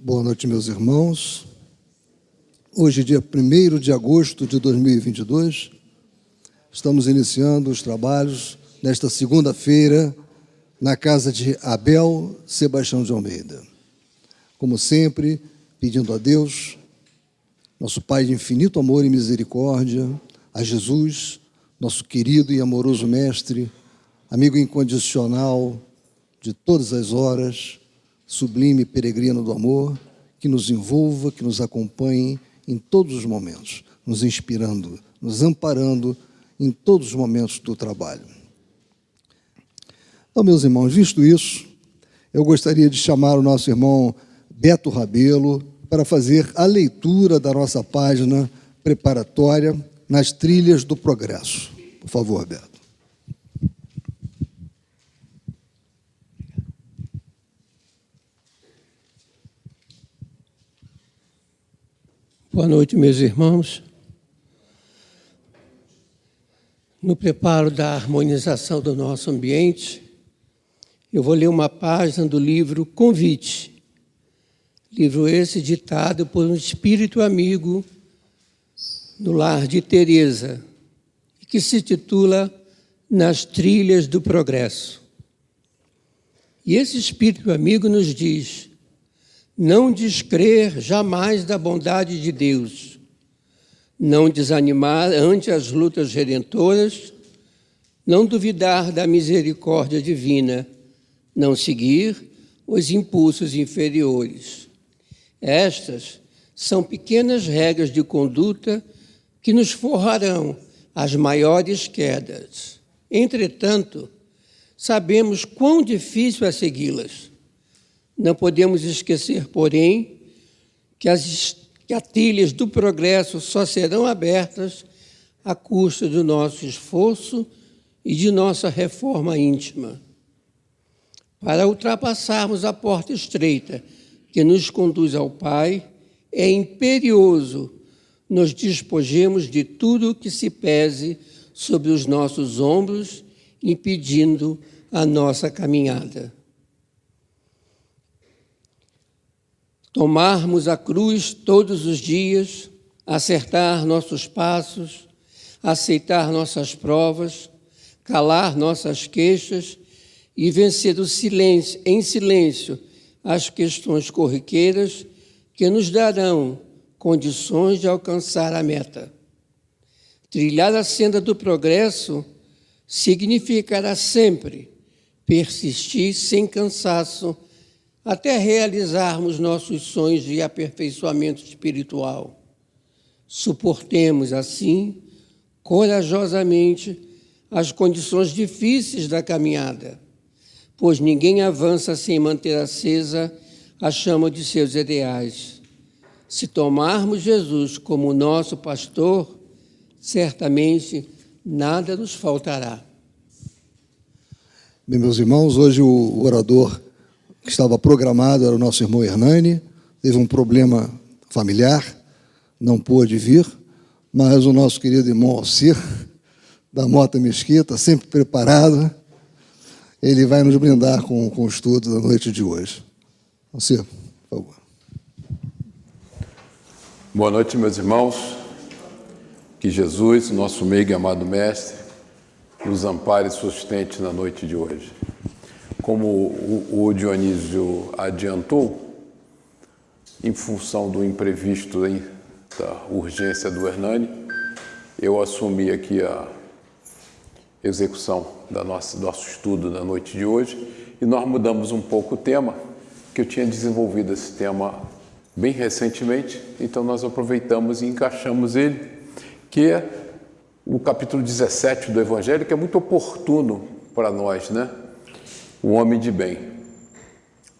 Boa noite, meus irmãos. Hoje, dia 1º de agosto de 2022, estamos iniciando os trabalhos nesta segunda-feira na casa de Abel Sebastião de Almeida. Como sempre, pedindo a Deus, nosso Pai de infinito amor e misericórdia, a Jesus, nosso querido e amoroso Mestre, amigo incondicional de todas as horas, sublime peregrino do amor, que nos envolva, que nos acompanhe em todos os momentos, nos inspirando, nos amparando em todos os momentos do trabalho. Então, meus irmãos, visto isso, eu gostaria de chamar o nosso irmão Beto Rabelo para fazer a leitura da nossa página preparatória nas trilhas do progresso. Por favor, Beto. Boa noite, meus irmãos. No preparo da harmonização do nosso ambiente, eu vou ler uma página do livro Convite. Livro esse ditado por um espírito amigo no lar de Teresa, que se titula Nas Trilhas do Progresso. E esse espírito amigo nos diz: não descrer jamais da bondade de Deus, não desanimar ante as lutas redentoras, não duvidar da misericórdia divina, não seguir os impulsos inferiores. Estas são pequenas regras de conduta que nos forrarão as maiores quedas. Entretanto, sabemos quão difícil é segui-las. Não podemos esquecer, porém, que as trilhas do progresso só serão abertas à custa do nosso esforço e de nossa reforma íntima. Para ultrapassarmos a porta estreita que nos conduz ao Pai, é imperioso nos despojemos de tudo que se pese sobre os nossos ombros, impedindo a nossa caminhada. Tomarmos a cruz todos os dias, acertar nossos passos, aceitar nossas provas, calar nossas queixas e vencer em silêncio as questões corriqueiras que nos darão condições de alcançar a meta. Trilhar a senda do progresso significará sempre persistir sem cansaço até realizarmos nossos sonhos de aperfeiçoamento espiritual. Suportemos, assim, corajosamente, as condições difíceis da caminhada, pois ninguém avança sem manter acesa a chama de seus ideais. Se tomarmos Jesus como nosso pastor, certamente nada nos faltará. Bem, meus irmãos, hoje o orador que estava programado era o nosso irmão Hernani, teve um problema familiar, não pôde vir, mas o nosso querido irmão Alcir, da Mota Mesquita, sempre preparado, ele vai nos brindar com o estudo da noite de hoje. Alcir, por favor. Boa noite, meus irmãos. Que Jesus, nosso meigo e amado Mestre, nos ampare e sustente na noite de hoje. Como o Dionísio adiantou, em função do imprevisto da urgência do Hernani, eu assumi aqui a execução do nosso estudo da noite de hoje e nós mudamos um pouco o tema, que eu tinha desenvolvido esse tema bem recentemente, então nós aproveitamos e encaixamos ele, que é o capítulo 17 do Evangelho, que é muito oportuno para nós, né? O homem de bem.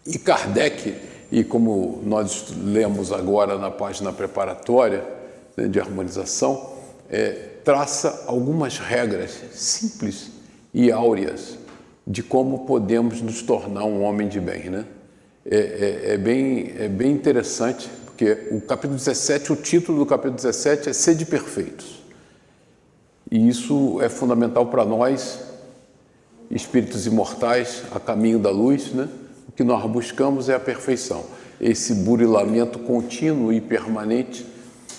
E Kardec, e como nós lemos agora na página preparatória, né, de harmonização, traça algumas regras simples e áureas de como podemos nos tornar um homem de bem, né? É bem interessante, porque o capítulo 17, o título do capítulo 17 é Sede Perfeitos. E isso é fundamental para nós, espíritos imortais, a caminho da luz, né? O que nós buscamos é a perfeição. esse burilamento contínuo e permanente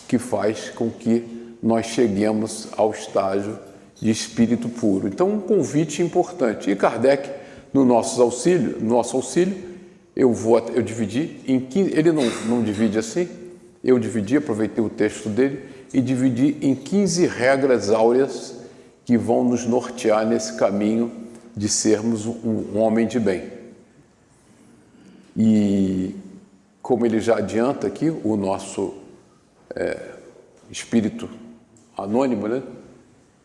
que faz com que nós cheguemos ao estágio de espírito puro. Então, um convite importante. E Kardec, no nosso auxílio, eu dividi em 15, ele não divide assim, eu dividi, aproveitei o texto dele e dividi em 15 regras áureas que vão nos nortear nesse caminho de sermos um homem de bem. E como ele já adianta aqui, o nosso espírito anônimo, né,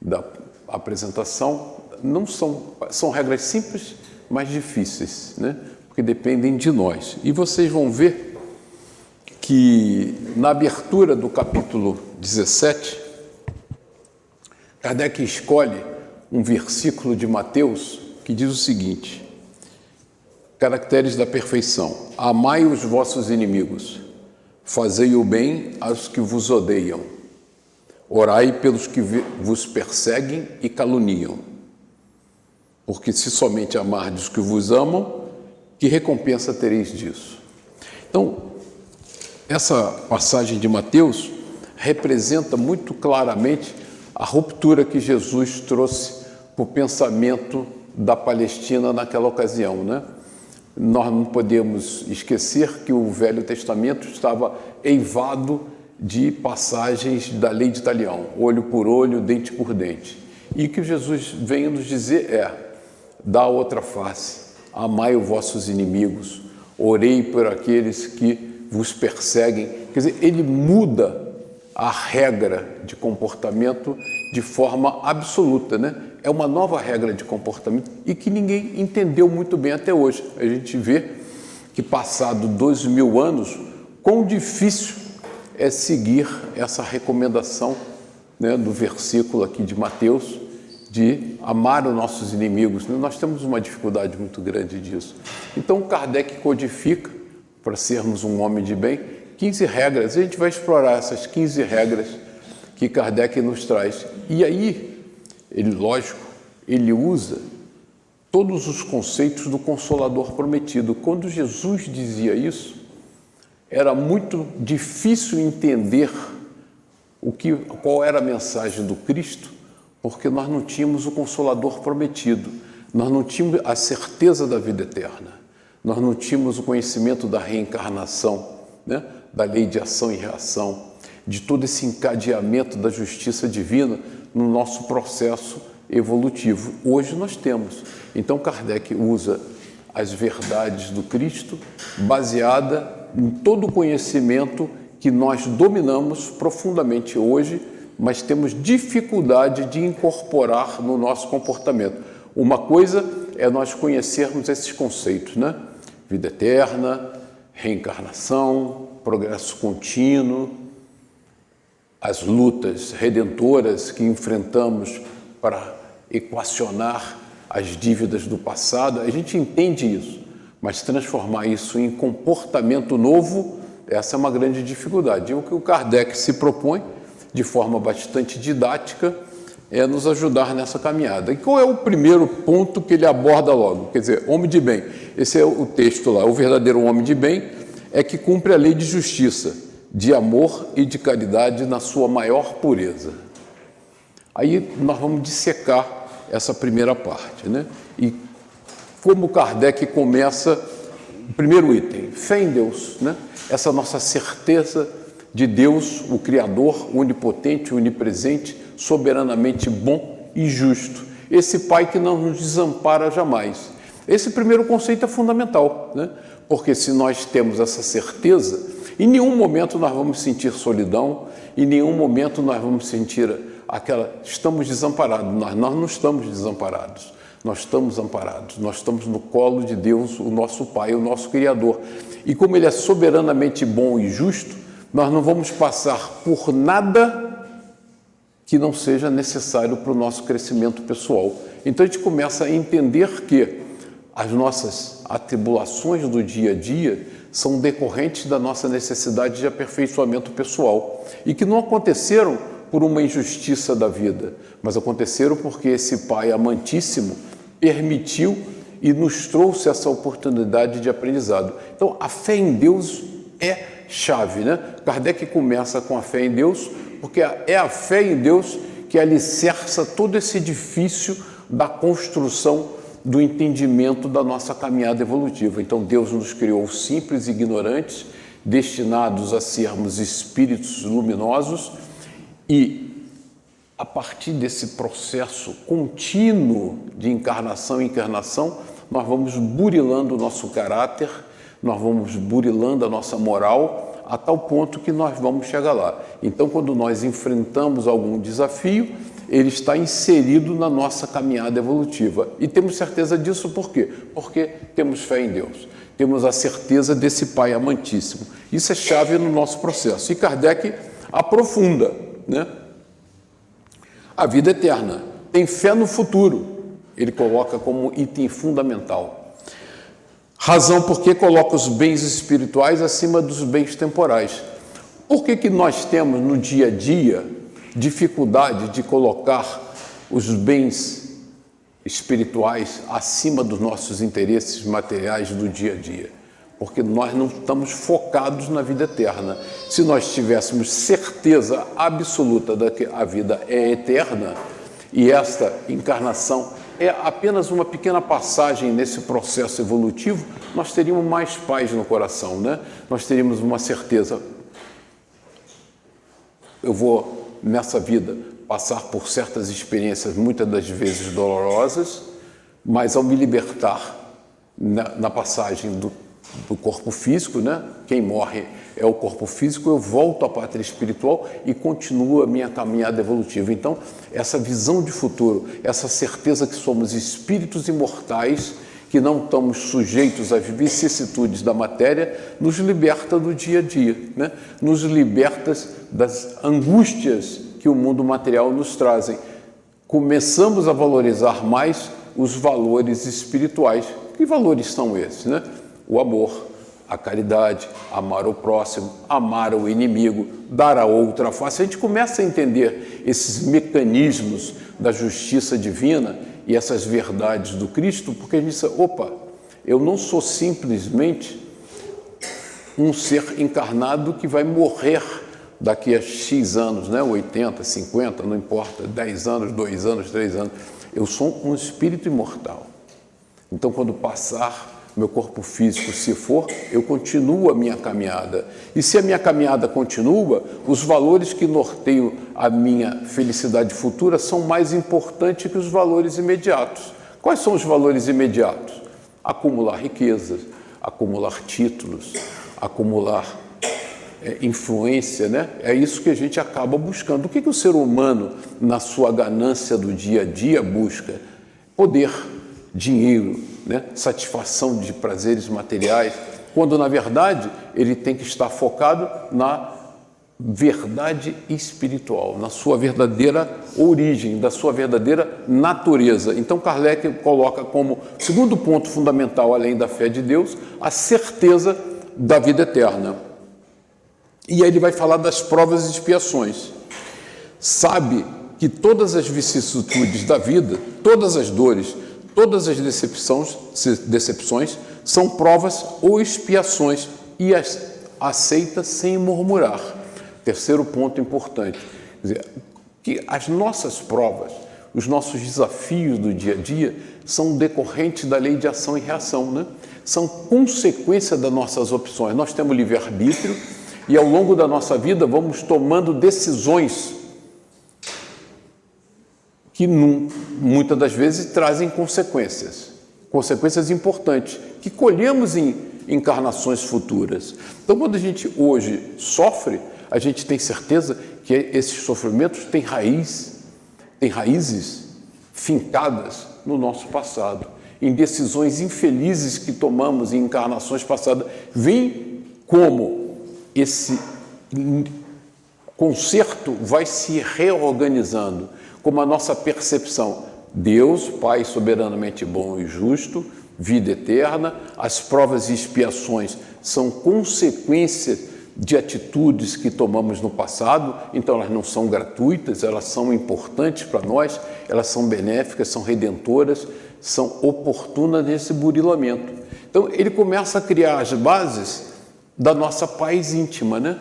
da apresentação, não são regras simples, mas difíceis, né, porque dependem de nós. E vocês vão ver que na abertura do capítulo 17, Kardec escolhe um versículo de Mateus que diz o seguinte: caracteres da perfeição. Amai os vossos inimigos, fazei o bem aos que vos odeiam, orai pelos que vos perseguem e caluniam. Porque se somente amardes os que vos amam, que recompensa tereis disso? Então, essa passagem de Mateus representa muito claramente a ruptura que Jesus trouxe para o pensamento da Palestina naquela ocasião, né? Nós não podemos esquecer que o Velho Testamento estava eivado de passagens da lei de Talião, olho por olho, dente por dente. E o que Jesus vem nos dizer dá outra face, amai os vossos inimigos, orei por aqueles que vos perseguem. Quer dizer, ele muda a regra de comportamento de forma absoluta, né? É uma nova regra de comportamento e que ninguém entendeu muito bem até hoje. A gente vê que, passado 2.000 anos, quão difícil é seguir essa recomendação, né, do versículo aqui de Mateus, de amar os nossos inimigos. Nós temos uma dificuldade muito grande disso. Então, Kardec codifica, para sermos um homem de bem, 15 regras. A gente vai explorar essas 15 regras que Kardec nos traz. E aí, ele usa todos os conceitos do Consolador Prometido. Quando Jesus dizia isso, era muito difícil entender qual era a mensagem do Cristo, porque nós não tínhamos o Consolador Prometido, nós não tínhamos a certeza da vida eterna, nós não tínhamos o conhecimento da reencarnação, né? Da lei de ação e reação, de todo esse encadeamento da justiça divina no nosso processo evolutivo. Hoje nós temos. Então Kardec usa as verdades do Cristo baseada em todo o conhecimento que nós dominamos profundamente hoje, mas temos dificuldade de incorporar no nosso comportamento. Uma coisa é nós conhecermos esses conceitos, né? Vida eterna, reencarnação, progresso contínuo, as lutas redentoras que enfrentamos para equacionar as dívidas do passado. A gente entende isso, mas transformar isso em comportamento novo, essa é uma grande dificuldade. E o que o Kardec se propõe, de forma bastante didática, é nos ajudar nessa caminhada. E qual é o primeiro ponto que ele aborda logo? Quer dizer, homem de bem. Esse é o texto lá. O verdadeiro homem de bem é que cumpre a lei de justiça, de amor e de caridade na sua maior pureza. Aí nós vamos dissecar essa primeira parte, né? E como Kardec começa, o primeiro item, fé em Deus, né? Essa nossa certeza de Deus, o Criador, onipotente, onipresente, soberanamente bom e justo. Esse Pai que não nos desampara jamais. Esse primeiro conceito é fundamental, né? Porque se nós temos essa certeza, em nenhum momento nós vamos sentir solidão, em nenhum momento nós vamos sentir estamos desamparados. Nós não estamos desamparados, nós estamos amparados, nós estamos no colo de Deus, o nosso Pai, o nosso Criador. E como Ele é soberanamente bom e justo, nós não vamos passar por nada que não seja necessário para o nosso crescimento pessoal. Então a gente começa a entender que as nossas atribulações do dia a dia são decorrentes da nossa necessidade de aperfeiçoamento pessoal e que não aconteceram por uma injustiça da vida, mas aconteceram porque esse Pai amantíssimo permitiu e nos trouxe essa oportunidade de aprendizado. Então, a fé em Deus é chave, né? Kardec começa com a fé em Deus, porque é a fé em Deus que alicerça todo esse edifício da construção do entendimento da nossa caminhada evolutiva. Então, Deus nos criou simples e ignorantes, destinados a sermos espíritos luminosos, e a partir desse processo contínuo de encarnação em encarnação, nós vamos burilando o nosso caráter, nós vamos burilando a nossa moral, a tal ponto que nós vamos chegar lá. Então, quando nós enfrentamos algum desafio, ele está inserido na nossa caminhada evolutiva. E temos certeza disso por quê? Porque temos fé em Deus. Temos a certeza desse Pai amantíssimo. Isso é chave no nosso processo. E Kardec aprofunda, né? A vida eterna. Tem fé no futuro. Ele coloca como item fundamental. Razão porque coloca os bens espirituais acima dos bens temporais. Por que nós temos no dia a dia dificuldade de colocar os bens espirituais acima dos nossos interesses materiais do dia a dia? Porque nós não estamos focados na vida eterna. Se nós tivéssemos certeza absoluta de que a vida é eterna e esta encarnação é apenas uma pequena passagem nesse processo evolutivo, nós teríamos mais paz no coração, né? Nós teríamos uma certeza. Eu vou, nessa vida, passar por certas experiências, muitas das vezes dolorosas, mas ao me libertar na passagem do corpo físico, né? Quem morre é o corpo físico, eu volto à pátria espiritual e continuo a minha caminhada evolutiva. Então, essa visão de futuro, essa certeza que somos espíritos imortais, que não estamos sujeitos às vicissitudes da matéria, nos liberta do dia a dia, né? Nos liberta das angústias que o mundo material nos trazem. Começamos a valorizar mais os valores espirituais. Que valores são esses, né? O amor, a caridade, amar o próximo, amar o inimigo, dar a outra face. A gente começa a entender esses mecanismos da justiça divina e essas verdades do Cristo, porque a gente diz, opa, eu não sou simplesmente um ser encarnado que vai morrer daqui a X anos, né? 80, 50, não importa, 10 anos, 2 anos, 3 anos. Eu sou um espírito imortal. Então, quando passar meu corpo físico, se for, eu continuo a minha caminhada. E se a minha caminhada continua, os valores que norteiam a minha felicidade futura são mais importantes que os valores imediatos. Quais são os valores imediatos? Acumular riquezas, acumular títulos, acumular influência, né? É isso que a gente acaba buscando. O que o ser humano, na sua ganância do dia a dia, busca? Poder, dinheiro, né? Satisfação de prazeres materiais, quando na verdade ele tem que estar focado na verdade espiritual, na sua verdadeira origem, da sua verdadeira natureza. Então Kardec coloca como segundo ponto fundamental, além da fé de Deus, a certeza da vida eterna. E aí ele vai falar das provas e expiações. Sabe que todas as vicissitudes da vida, todas as dores, todas as decepções são provas ou expiações e as aceita sem murmurar. Terceiro ponto importante, quer dizer, que as nossas provas, os nossos desafios do dia a dia são decorrentes da lei de ação e reação, né? São consequência das nossas opções. Nós temos livre-arbítrio e ao longo da nossa vida vamos tomando decisões que muitas das vezes trazem consequências importantes, que colhemos em encarnações futuras. Então, quando a gente hoje sofre, a gente tem certeza que esses sofrimentos têm raízes fincadas no nosso passado, em decisões infelizes que tomamos em encarnações passadas. Vem como esse concerto vai se reorganizando, como a nossa percepção. Deus, Pai soberanamente bom e justo, vida eterna, as provas e expiações são consequências de atitudes que tomamos no passado, então elas não são gratuitas, elas são importantes para nós, elas são benéficas, são redentoras, são oportunas nesse burilamento. Então, ele começa a criar as bases da nossa paz íntima, né?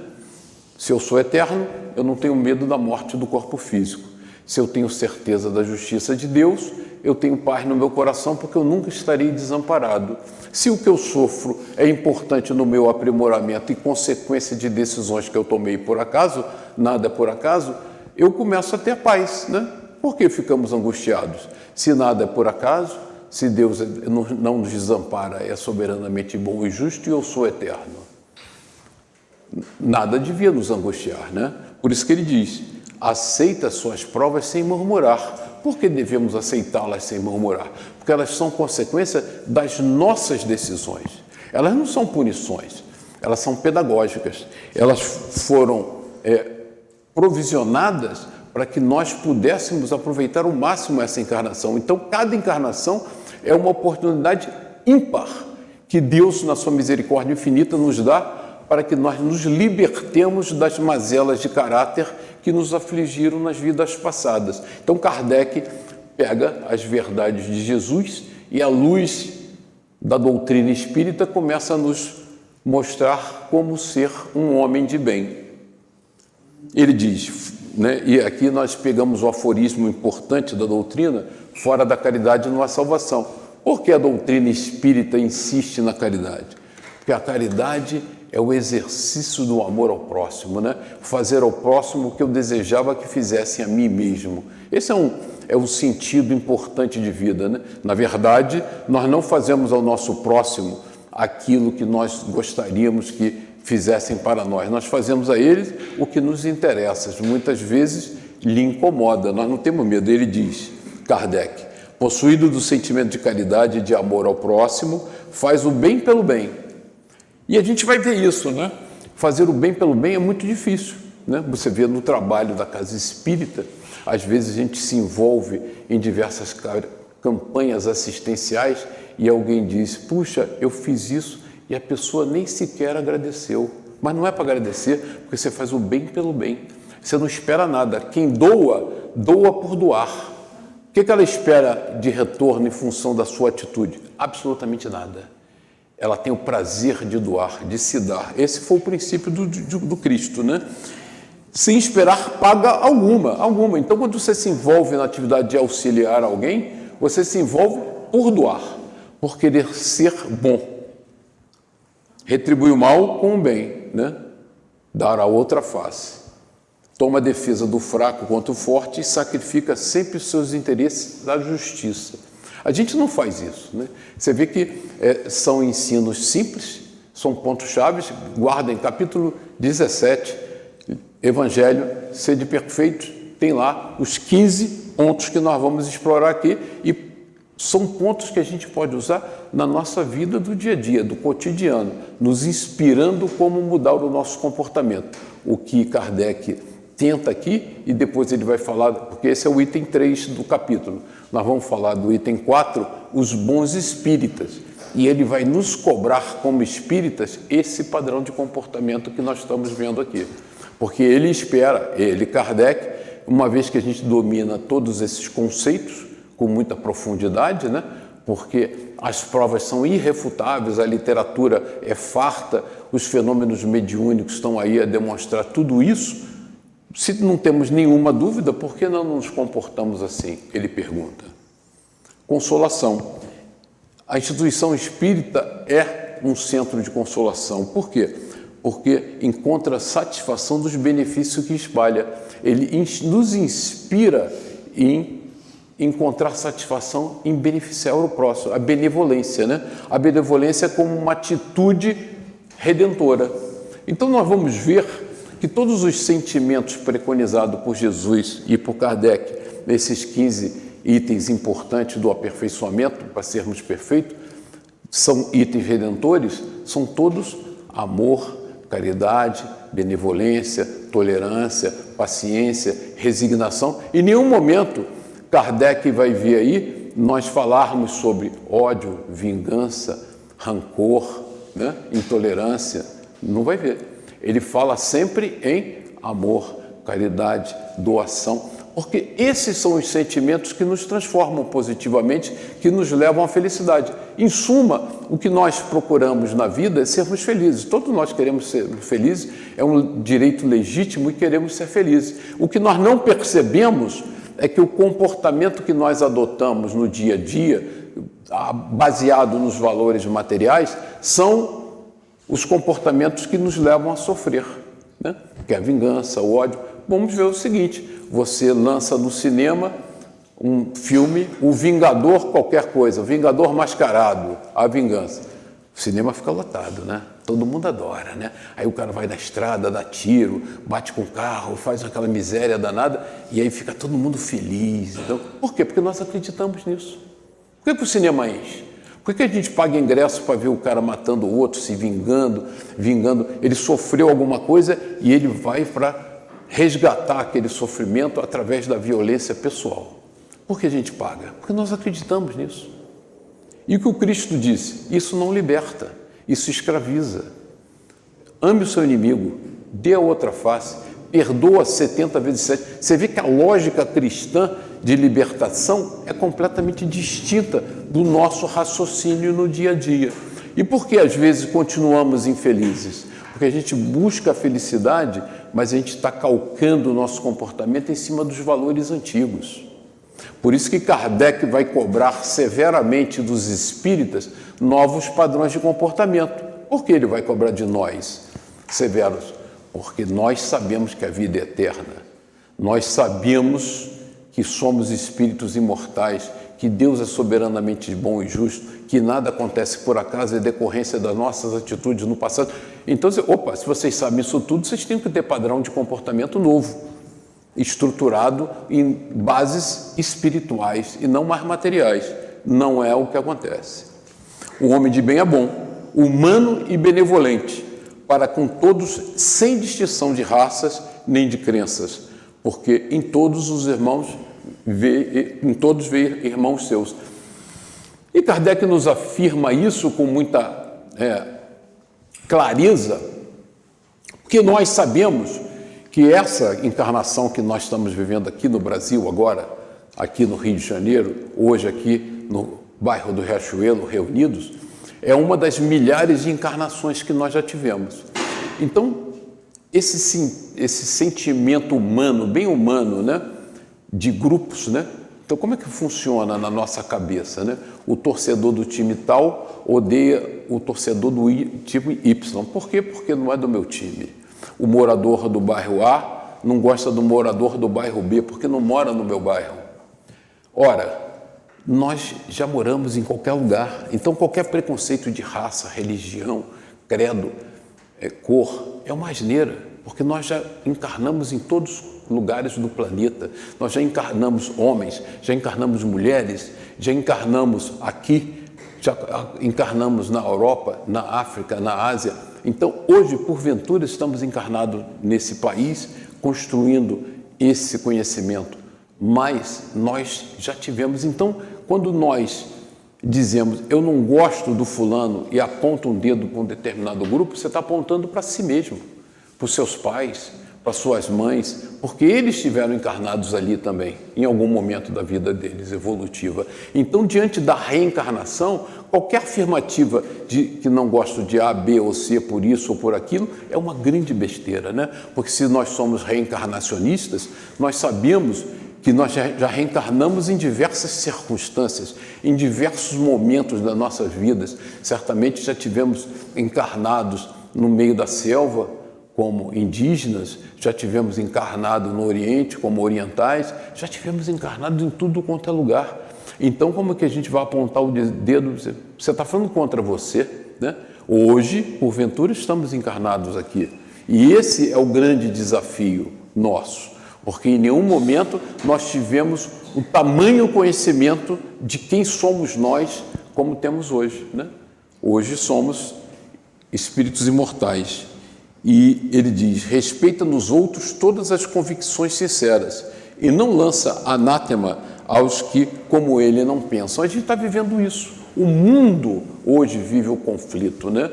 Se eu sou eterno, eu não tenho medo da morte do corpo físico. Se eu tenho certeza da justiça de Deus, eu tenho paz no meu coração, porque eu nunca estarei desamparado. Se o que eu sofro é importante no meu aprimoramento e consequência de decisões que eu tomei por acaso, nada é por acaso, eu começo a ter paz, né? Por que ficamos angustiados? Se nada é por acaso, se Deus não nos desampara, é soberanamente bom e justo e eu sou eterno. Nada devia nos angustiar, né? Por isso que ele diz, aceita as suas provas sem murmurar. Por que devemos aceitá-las sem murmurar? Porque elas são consequência das nossas decisões. Elas não são punições, elas são pedagógicas. Elas foram provisionadas para que nós pudéssemos aproveitar ao máximo essa encarnação. Então, cada encarnação é uma oportunidade ímpar que Deus, na sua misericórdia infinita, nos dá para que nós nos libertemos das mazelas de caráter que nos afligiram nas vidas passadas. Então, Kardec pega as verdades de Jesus e, à luz da doutrina espírita, começa a nos mostrar como ser um homem de bem. Ele diz, né, e aqui nós pegamos o aforismo importante da doutrina, fora da caridade não há salvação. Por que a doutrina espírita insiste na caridade? Porque a caridade é o exercício do amor ao próximo, né? Fazer ao próximo o que eu desejava que fizessem a mim mesmo. Esse é um sentido importante de vida, né? Na verdade, nós não fazemos ao nosso próximo aquilo que nós gostaríamos que fizessem para nós. Nós fazemos a eles o que nos interessa. Muitas vezes lhe incomoda. Nós não temos medo. Ele diz, Kardec, possuído do sentimento de caridade e de amor ao próximo, faz o bem pelo bem. E a gente vai ver isso, né? Fazer o bem pelo bem é muito difícil, né? Você vê no trabalho da Casa Espírita, às vezes a gente se envolve em diversas campanhas assistenciais e alguém diz, puxa, eu fiz isso e a pessoa nem sequer agradeceu. Mas não é para agradecer, porque você faz o bem pelo bem. Você não espera nada. Quem doa, doa por doar. O que ela espera de retorno em função da sua atitude? Absolutamente nada. Ela tem o prazer de doar, de se dar. Esse foi o princípio do Cristo, né? Sem esperar paga alguma. Então, quando você se envolve na atividade de auxiliar alguém, você se envolve por doar, por querer ser bom. Retribui o mal com o bem, né? Dar a outra face. Toma a defesa do fraco contra o forte e sacrifica sempre os seus interesses da justiça. A gente não faz isso, né? Você vê que são ensinos simples, são pontos-chave. Guardem, capítulo 17, Evangelho, sede perfeitos, tem lá os 15 pontos que nós vamos explorar aqui e são pontos que a gente pode usar na nossa vida do dia a dia, do cotidiano, nos inspirando como mudar o nosso comportamento. O que Kardec tenta aqui e depois ele vai falar, porque esse é o item 3 do capítulo. Nós vamos falar do item 4, os bons espíritas. E ele vai nos cobrar como espíritas esse padrão de comportamento que nós estamos vendo aqui. Porque ele espera, Kardec, uma vez que a gente domina todos esses conceitos com muita profundidade, né? Porque as provas são irrefutáveis, a literatura é farta, os fenômenos mediúnicos estão aí a demonstrar tudo isso. Se não temos nenhuma dúvida, por que não nos comportamos assim? Ele pergunta. Consolação. A instituição espírita é um centro de consolação. Por quê? Porque encontra satisfação dos benefícios que espalha. Ele nos inspira em encontrar satisfação em beneficiar o próximo, a benevolência, né? A benevolência como uma atitude redentora. Então nós vamos ver que todos os sentimentos preconizados por Jesus e por Kardec, nesses 15 itens importantes do aperfeiçoamento, para sermos perfeitos, são itens redentores, são todos amor, caridade, benevolência, tolerância, paciência, resignação. Em nenhum momento Kardec vai ver aí nós falarmos sobre ódio, vingança, rancor, né? Intolerância. Não vai ver. Ele fala sempre em amor, caridade, doação. Porque esses são os sentimentos que nos transformam positivamente, que nos levam à felicidade. Em suma, o que nós procuramos na vida é sermos felizes. Todos nós queremos ser felizes, é um direito legítimo e queremos ser felizes. O que nós não percebemos é que o comportamento que nós adotamos no dia a dia, baseado nos valores materiais, são os comportamentos que nos levam a sofrer, né? Que é a vingança, o ódio. Vamos ver o seguinte: você lança no cinema um filme, o Vingador qualquer coisa, o Vingador Mascarado, a vingança. O cinema fica lotado, né? Todo mundo adora, né? Aí o cara vai na estrada, dá tiro, bate com o carro, faz aquela miséria danada, e aí fica todo mundo feliz. Então, por quê? Porque nós acreditamos nisso. Por que o cinema enche? Por que a gente paga ingresso para ver o cara matando o outro, se vingando? Ele sofreu alguma coisa e ele vai para resgatar aquele sofrimento através da violência pessoal. Por que a gente paga? Porque nós acreditamos nisso. E o que o Cristo disse? Isso não liberta, isso escraviza. Ame o seu inimigo, dê a outra face, perdoa 70 vezes 7. Você vê que a lógica cristã de libertação é completamente distinta do nosso raciocínio no dia a dia. E por que às vezes continuamos infelizes? Porque a gente busca a felicidade, mas a gente está calcando o nosso comportamento em cima dos valores antigos. Por isso que Kardec vai cobrar severamente dos espíritas novos padrões de comportamento. Por que ele vai cobrar de nós severos? Porque nós sabemos que a vida é eterna. Nós sabemos que somos espíritos imortais, que Deus é soberanamente bom e justo, que nada acontece por acaso, é decorrência das nossas atitudes no passado. Então, se vocês sabem isso tudo, vocês têm que ter padrão de comportamento novo, estruturado em bases espirituais e não mais materiais. Não é o que acontece. O homem de bem é bom, humano e benevolente, para com todos, sem distinção de raças nem de crenças, porque em todos os irmãos vê irmãos seus. E Kardec nos afirma isso com muita clareza, porque nós sabemos que essa encarnação que nós estamos vivendo aqui no Brasil agora, aqui no Rio de Janeiro, hoje aqui no bairro do Riachuelo, reunidos, é uma das milhares de encarnações que nós já tivemos. Então, esse sentimento humano, bem humano, né, de grupos, né? Então, como é que funciona na nossa cabeça, né? O torcedor do time tal odeia o torcedor do time Y. Por quê? Porque não é do meu time. O morador do bairro A não gosta do morador do bairro B, porque não mora no meu bairro. Ora, nós já moramos em qualquer lugar, então qualquer preconceito de raça, religião, credo, cor, é uma asneira, porque nós já encarnamos em todos os lugares do planeta. Nós já encarnamos homens, já encarnamos mulheres, já encarnamos aqui, já encarnamos na Europa, na África, na Ásia. Então, hoje, porventura, estamos encarnados nesse país, construindo esse conhecimento, mas nós já tivemos. Então, quando nós dizemos, eu não gosto do fulano e aponta um dedo para um determinado grupo, você está apontando para si mesmo, para os seus pais, para suas mães, porque eles estiveram encarnados ali também, em algum momento da vida deles, evolutiva. Então, diante da reencarnação, qualquer afirmativa de que não gosto de A, B ou C por isso ou por aquilo, é uma grande besteira, né? Porque se nós somos reencarnacionistas, nós sabemos que nós já reencarnamos em diversas circunstâncias, em diversos momentos das nossas vidas. Certamente já tivemos encarnados no meio da selva, como indígenas, já tivemos encarnado no Oriente, como orientais, já tivemos encarnado em tudo quanto é lugar. Então, como é que a gente vai apontar o dedo? Você está falando contra você, né? Hoje, porventura, estamos encarnados aqui. E esse é o grande desafio nosso, porque em nenhum momento nós tivemos o tamanho conhecimento de quem somos nós, como temos hoje, né? Hoje somos espíritos imortais. E ele diz, respeita nos outros todas as convicções sinceras e não lança anátema aos que, como ele, não pensam. A gente está vivendo isso. O mundo hoje vive o conflito, né?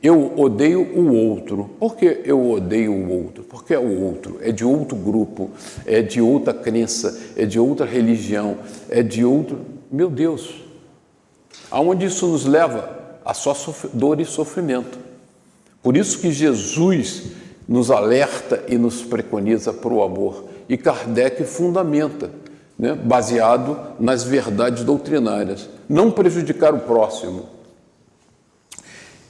Eu odeio o outro. Por que eu odeio o outro? Porque é o outro, é de outro grupo, é de outra crença, é de outra religião, é de outro... Meu Deus! Aonde isso nos leva? A só dor e sofrimento. Por isso que Jesus nos alerta e nos preconiza para o amor. E Kardec fundamenta, né, baseado nas verdades doutrinárias. Não prejudicar o próximo.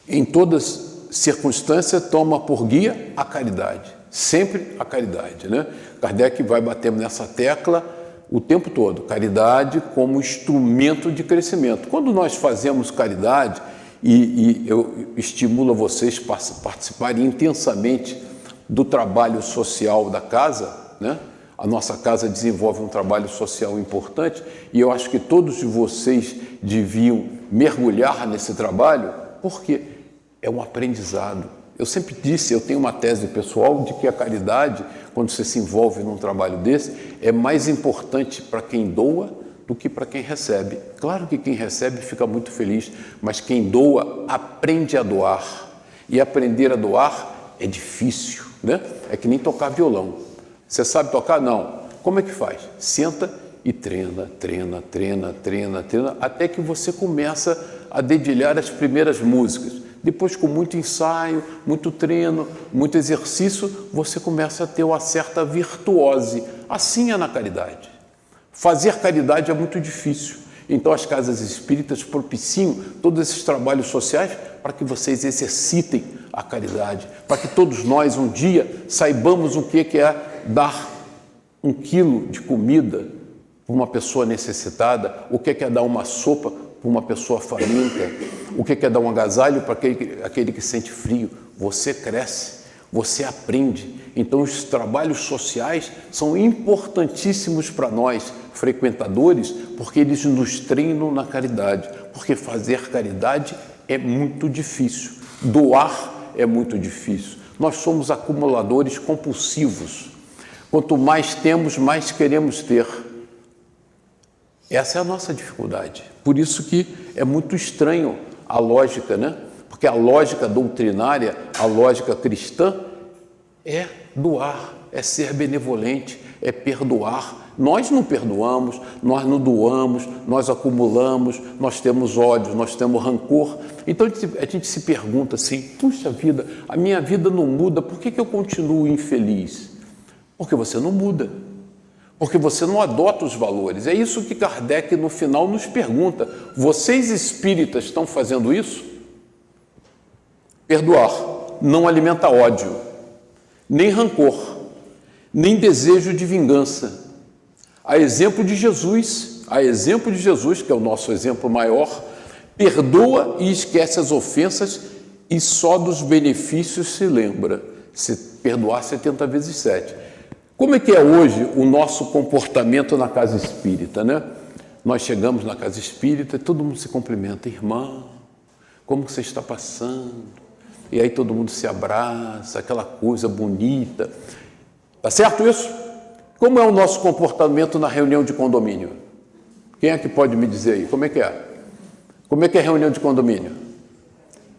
Em todas circunstâncias, toma por guia a caridade. Sempre a caridade, né? Kardec vai batendo nessa tecla o tempo todo. Caridade como instrumento de crescimento. Quando nós fazemos caridade, e eu estimulo vocês a participarem intensamente do trabalho social da casa, né? A nossa casa desenvolve um trabalho social importante e eu acho que todos vocês deviam mergulhar nesse trabalho, porque é um aprendizado. Eu sempre disse, eu tenho uma tese pessoal de que a caridade, quando você se envolve num trabalho desse, é mais importante para quem doa do que para quem recebe. Claro que quem recebe fica muito feliz, mas quem doa aprende a doar. E aprender a doar é difícil, né? É que nem tocar violão. Você sabe tocar? Não. Como é que faz? Senta e treina, até que você começa a dedilhar as primeiras músicas. Depois, com muito ensaio, muito treino, muito exercício, você começa a ter uma certa virtuose. Assim é na caridade. Fazer caridade é muito difícil. Então, as casas espíritas propiciam todos esses trabalhos sociais para que vocês exercitem a caridade, para que todos nós, um dia, saibamos o que é dar 1 quilo de comida para uma pessoa necessitada, o que é dar uma sopa para uma pessoa faminta, o que é dar um agasalho para aquele que sente frio. Você cresce, você aprende. Então, os trabalhos sociais são importantíssimos para nós, frequentadores, porque eles nos treinam na caridade. Porque fazer caridade é muito difícil. Doar é muito difícil. Nós somos acumuladores compulsivos. Quanto mais temos, mais queremos ter. Essa é a nossa dificuldade. Por isso que é muito estranho a lógica, né? Porque a lógica doutrinária, a lógica cristã, é doar, é ser benevolente, é perdoar. Nós não perdoamos, nós não doamos, nós acumulamos, nós temos ódio, nós temos rancor. Então a gente se pergunta assim, puxa vida, a minha vida não muda, por que eu continuo infeliz? Porque você não muda, porque você não adota os valores. É isso que Kardec no final nos pergunta. Vocês espíritas estão fazendo isso? Perdoar não alimenta ódio, nem rancor, nem desejo de vingança. A exemplo de Jesus, que é o nosso exemplo maior, perdoa e esquece as ofensas e só dos benefícios se lembra. Se perdoar 70 vezes 7. Como é que é hoje o nosso comportamento na casa espírita, né? Nós chegamos na casa espírita e todo mundo se cumprimenta. Irmão, como que você está passando? E aí todo mundo se abraça, aquela coisa bonita. Tá certo isso? Como é o nosso comportamento na reunião de condomínio? Quem é que pode me dizer aí? Como é que é? Como é que é a reunião de condomínio?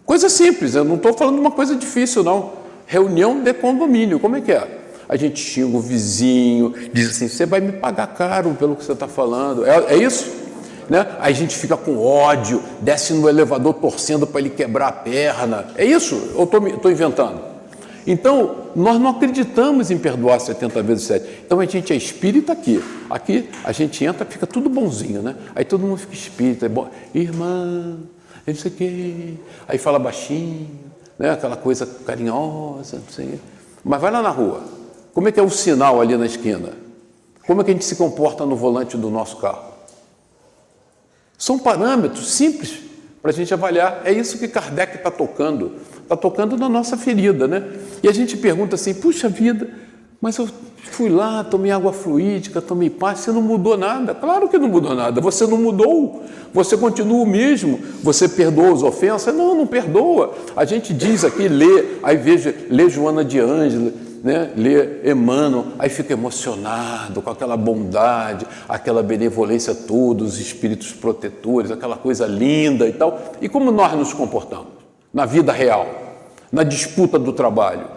Coisa simples, eu não estou falando de uma coisa difícil, não. Reunião de condomínio, como é que é? A gente xinga o vizinho, diz assim, você vai me pagar caro pelo que você está falando. É isso? Né? Aí a gente fica com ódio, desce no elevador torcendo para ele quebrar a perna. É isso? Ou estou inventando? Então, nós não acreditamos em perdoar 70 vezes 7. Então, a gente é espírita aqui. Aqui, a gente entra, fica tudo bonzinho, né? Aí todo mundo fica espírita. Irmã, não sei o quê. Aí fala baixinho, né? Aquela coisa carinhosa, não sei. Mas vai lá na rua. Como é que é o sinal ali na esquina? Como é que a gente se comporta no volante do nosso carro? São parâmetros simples para a gente avaliar. É isso que Kardec está tocando. Está tocando na nossa ferida, né? E a gente pergunta assim, puxa vida, mas eu fui lá, tomei água fluídica, tomei passe, você não mudou nada. Claro que não mudou nada, você não mudou, você continua o mesmo, você perdoa as ofensas? Não, não perdoa. A gente diz aqui, lê, aí lê Joana de Ângela, né? Lê Emmanuel, aí fica emocionado com aquela bondade, aquela benevolência toda, os espíritos protetores, aquela coisa linda e tal. E como nós nos comportamos na vida real? na disputa do trabalho.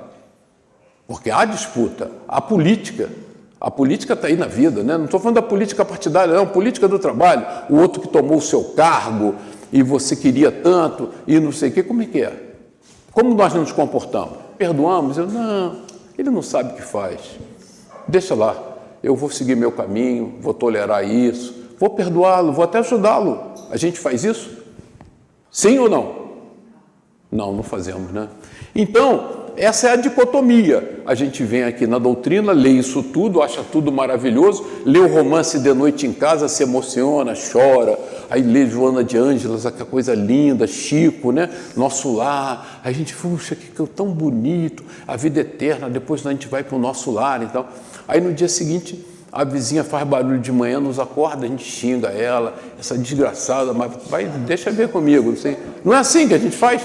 Porque há disputa, há política. A política está aí na vida, né? Não estou falando da política partidária, não, política do trabalho. O outro que tomou o seu cargo e você queria tanto e não sei o quê, como é que é? Como nós nos comportamos? Perdoamos? Não, ele não sabe o que faz. Deixa lá, eu vou seguir meu caminho, vou tolerar isso, vou perdoá-lo, vou até ajudá-lo. A gente faz isso? Sim ou não? Não, não fazemos, né? Então, essa é a dicotomia. A gente vem aqui na doutrina, lê isso tudo, acha tudo maravilhoso, lê o Romance de Noite em Casa, se emociona, chora, aí lê Joana de Ângeles, aquela coisa linda, Chico, né? Nosso lar, a gente, puxa, que tão bonito, a vida eterna, depois a gente vai para o nosso lar e tal. Aí no dia seguinte, a vizinha faz barulho de manhã, nos acorda, a gente xinga ela, essa desgraçada, mas vai, deixa ver comigo, não sei. Não é assim que a gente faz,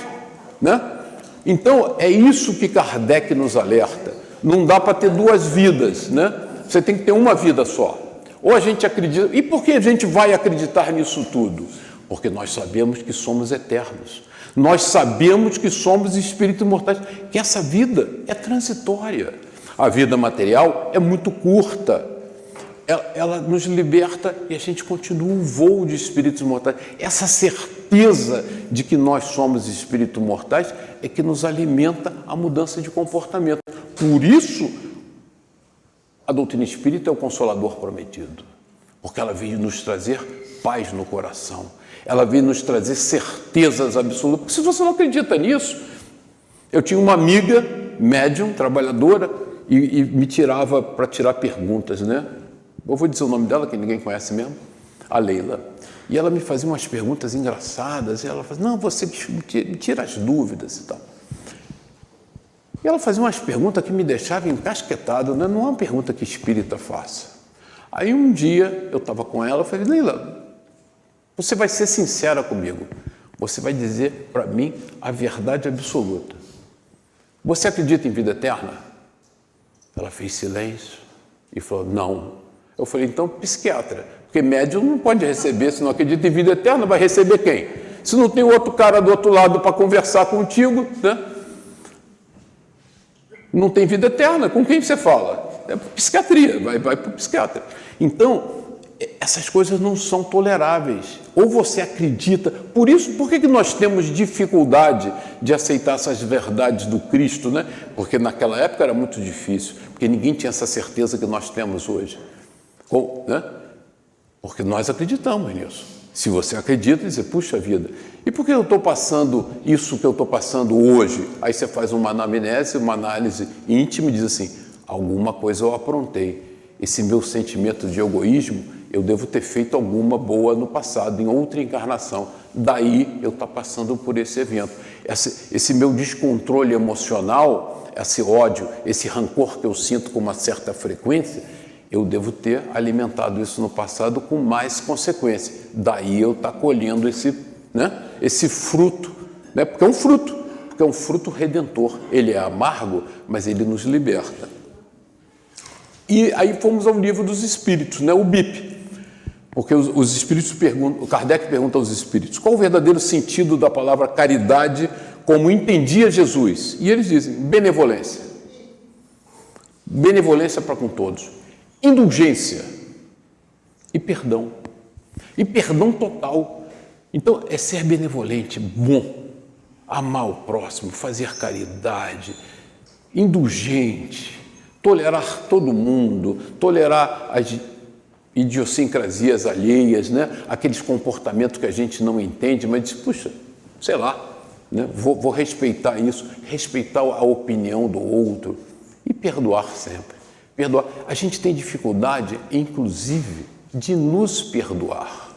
né? Então, é isso que Kardec nos alerta. Não dá para ter duas vidas, né? Você tem que ter uma vida só. Ou a gente acredita... E por que a gente vai acreditar nisso tudo? Porque nós sabemos que somos eternos. Nós sabemos que somos espíritos imortais, que essa vida é transitória. A vida material é muito curta. Ela nos liberta e a gente continua o voo de espíritos mortais. Essa certeza de que nós somos espíritos mortais é que nos alimenta a mudança de comportamento. Por isso, a doutrina espírita é o consolador prometido, porque ela veio nos trazer paz no coração, ela veio nos trazer certezas absolutas. Porque se você não acredita nisso, eu tinha uma amiga médium, trabalhadora, e me tirava para tirar perguntas, né? Eu vou dizer o nome dela, que ninguém conhece mesmo, a Leila. E ela me fazia umas perguntas engraçadas, e ela fazia, não, você me tira as dúvidas e tal. E ela fazia umas perguntas que me deixavam encasquetado, né? Não é uma pergunta que espírita faça. Aí um dia eu estava com ela, eu falei, Leila, você vai ser sincera comigo, você vai dizer para mim a verdade absoluta. Você acredita em vida eterna? Ela fez silêncio e falou, não. Eu falei, então, psiquiatra, porque médium não pode receber, se não acredita em vida eterna, vai receber quem? Se não tem outro cara do outro lado para conversar contigo, né? Não tem vida eterna, com quem você fala? É psiquiatria, vai para o psiquiatra. Então, essas coisas não são toleráveis. Ou você acredita, por que nós temos dificuldade de aceitar essas verdades do Cristo, né? Porque naquela época era muito difícil, porque ninguém tinha essa certeza que nós temos hoje. Né? Porque nós acreditamos nisso. Se você acredita, diz, puxa vida, e por que eu estou passando isso que eu estou passando hoje? Aí você faz uma anamnese, uma análise íntima e diz assim, alguma coisa eu aprontei. Esse meu sentimento de egoísmo, eu devo ter feito alguma boa no passado, em outra encarnação. Daí eu estou passando por esse evento. Esse meu descontrole emocional, esse ódio, esse rancor que eu sinto com uma certa frequência, eu devo ter alimentado isso no passado com mais consequência. Daí eu estou colhendo esse fruto, né? Porque é um fruto redentor. Ele é amargo, mas ele nos liberta. E aí fomos ao livro dos espíritos, né? O BIP. Porque os espíritos perguntam, o Kardec pergunta aos espíritos, qual o verdadeiro sentido da palavra caridade como entendia Jesus? E eles dizem, benevolência. Benevolência para com todos. Indulgência e perdão total. Então, é ser benevolente, bom, amar o próximo, fazer caridade, indulgente, tolerar todo mundo, tolerar as idiosincrasias alheias, né? Aqueles comportamentos que a gente não entende, mas diz, puxa, sei lá, né? Vou respeitar isso, respeitar a opinião do outro e perdoar sempre. Perdoar. A gente tem dificuldade, inclusive, de nos perdoar,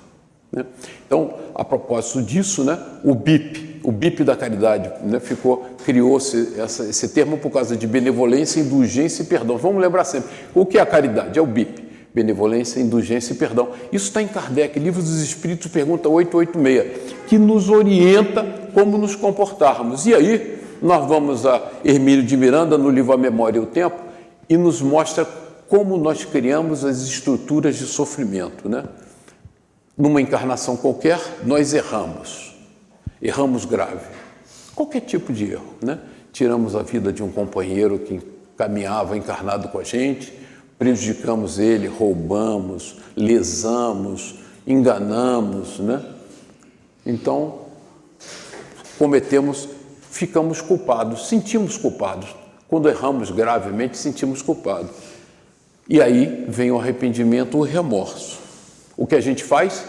né? Então, a propósito disso, né, o BIP da caridade, né, criou-se esse termo por causa de benevolência, indulgência e perdão. Vamos lembrar sempre, o que é a caridade? É o BIP, benevolência, indulgência e perdão. Isso está em Kardec, Livro dos Espíritos, pergunta 886, que nos orienta como nos comportarmos. E aí, nós vamos a Hermínio de Miranda, no livro A Memória e o Tempo, e nos mostra como nós criamos as estruturas de sofrimento, né? Numa encarnação qualquer, nós erramos grave, qualquer tipo de erro, né? tiramos a vida de um companheiro que caminhava encarnado com a gente, prejudicamos ele, roubamos, lesamos, enganamos, né? Então, ficamos culpados, sentimos culpados. Quando erramos gravemente, sentimos culpados. E aí vem o arrependimento, o remorso. O que a gente faz?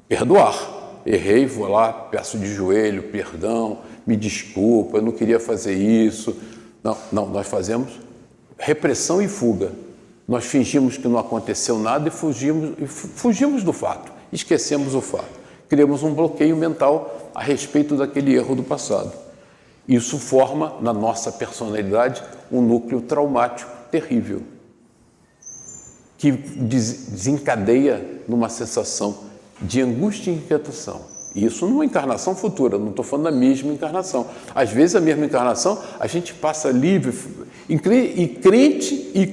Perdoar. Errei, vou lá, peço de joelho, perdão, me desculpa, eu não queria fazer isso. Não, nós fazemos repressão e fuga. Nós fingimos que não aconteceu nada e fugimos do fato, esquecemos o fato. Criamos um bloqueio mental a respeito daquele erro do passado. Isso forma, na nossa personalidade, um núcleo traumático terrível, que desencadeia numa sensação de angústia e inquietação. E isso numa encarnação futura, não estou falando da mesma encarnação. Às vezes a mesma encarnação, a gente passa livre e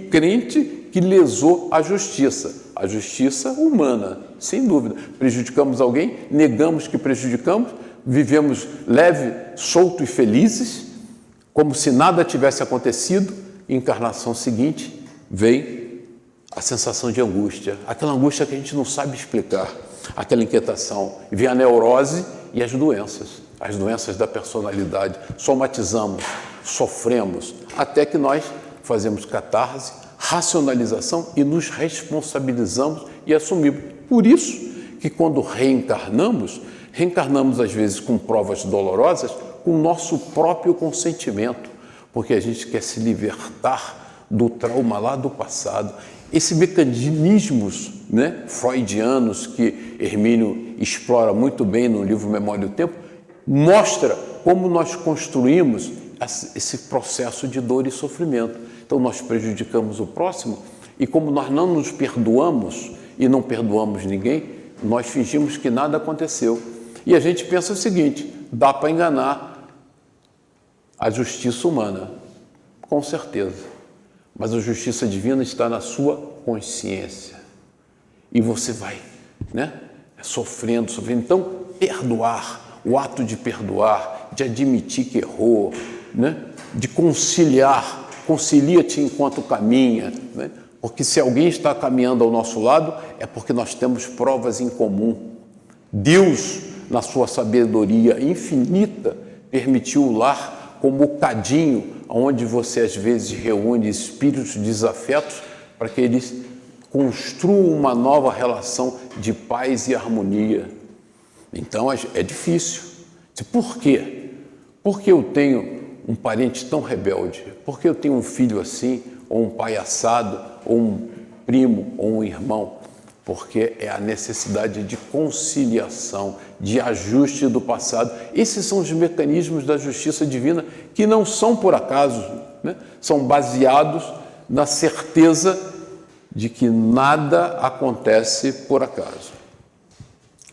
crente que lesou a justiça humana, sem dúvida. Prejudicamos alguém, negamos que prejudicamos, vivemos leve, solto e felizes, como se nada tivesse acontecido. Encarnação seguinte, vem a sensação de angústia, aquela angústia que a gente não sabe explicar, aquela inquietação, vem a neurose e as doenças da personalidade, somatizamos, sofremos, até que nós fazemos catarse, racionalização e nos responsabilizamos e assumimos. Por isso que quando reencarnamos às vezes com provas dolorosas, com o nosso próprio consentimento, porque a gente quer se libertar do trauma lá do passado. Esses mecanismos, né, freudianos que Hermínio explora muito bem no livro Memória do Tempo, mostra como nós construímos esse processo de dor e sofrimento. Então nós prejudicamos o próximo e como nós não nos perdoamos e não perdoamos ninguém, nós fingimos que nada aconteceu. E a gente pensa o seguinte: dá para enganar a justiça humana, com certeza. Mas a justiça divina está na sua consciência. E você vai, né, sofrendo. Então, perdoar, o ato de perdoar, de admitir que errou, né, de conciliar, concilia-te enquanto caminha, né? Porque se alguém está caminhando ao nosso lado, é porque nós temos provas em comum. Deus, na sua sabedoria infinita, permitiu o lar como o cadinho, onde você às vezes reúne espíritos desafetos para que eles construam uma nova relação de paz e harmonia. Então é difícil. Por quê? Porque eu tenho um parente tão rebelde? Porque eu tenho um filho assim, ou um pai assado, ou um primo, ou um irmão? Porque é a necessidade de conciliação, de ajuste do passado. Esses são os mecanismos da justiça divina que não são por acaso, né? São baseados na certeza de que nada acontece por acaso.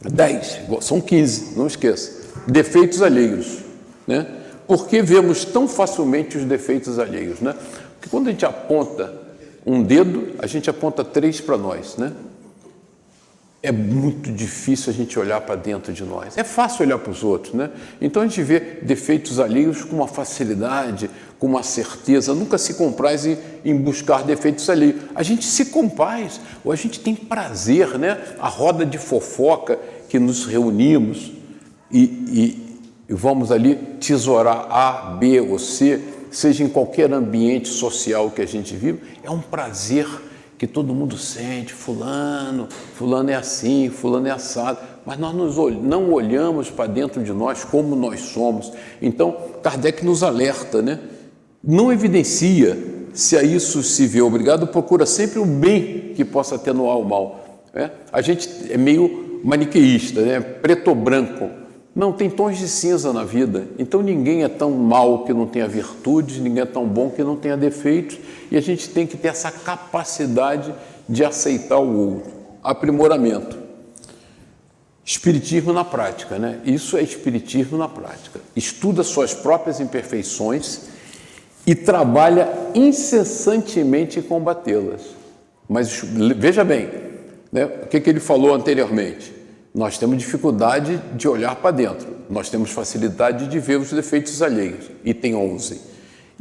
10, são 15, não esqueça. Defeitos alheios, né? Por que vemos tão facilmente os defeitos alheios, né? Porque quando a gente aponta um dedo, a gente aponta 3 para nós, né? É muito difícil a gente olhar para dentro de nós. É fácil olhar para os outros, né? Então a gente vê defeitos alheios com uma facilidade, com uma certeza. Nunca se compraz em buscar defeitos alheios. A gente se compraz, ou a gente tem prazer, né? A roda de fofoca que nos reunimos e vamos ali tesourar A, B ou C, seja em qualquer ambiente social que a gente vive, é um prazer que todo mundo sente. Fulano é assim, fulano é assado, mas nós não olhamos para dentro de nós como nós somos. Então, Kardec nos alerta, né? Não evidencia se a isso se vê obrigado, procura sempre o bem que possa atenuar o mal. Né? A gente é meio maniqueísta, né? Preto ou branco. Não, tem tons de cinza na vida. Então ninguém é tão mal que não tenha virtudes, ninguém é tão bom que não tenha defeitos, e a gente tem que ter essa capacidade de aceitar o outro. Aprimoramento. Espiritismo na prática, né? Isso é espiritismo na prática. Estuda suas próprias imperfeições e trabalha incessantemente em combatê-las. Mas veja bem, né? O que ele falou anteriormente? Nós temos dificuldade de olhar para dentro. Nós temos facilidade de ver os defeitos alheios. Item 11.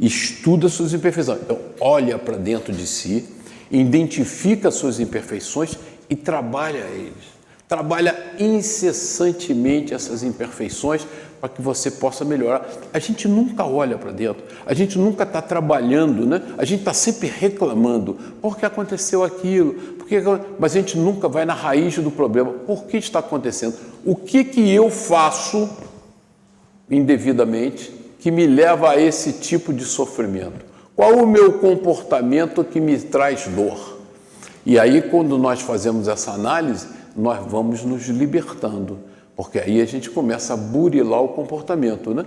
Estuda suas imperfeições. Então, olha para dentro de si, identifica suas imperfeições e trabalha eles. Trabalha incessantemente essas imperfeições para que você possa melhorar. A gente nunca olha para dentro, a gente nunca está trabalhando, né? A gente está sempre reclamando, por que aconteceu aquilo, mas a gente nunca vai na raiz do problema. Por que está acontecendo? O que eu faço indevidamente que me leva a esse tipo de sofrimento? Qual o meu comportamento que me traz dor? E aí, quando nós fazemos essa análise, nós vamos nos libertando, porque aí a gente começa a burilar o comportamento, né?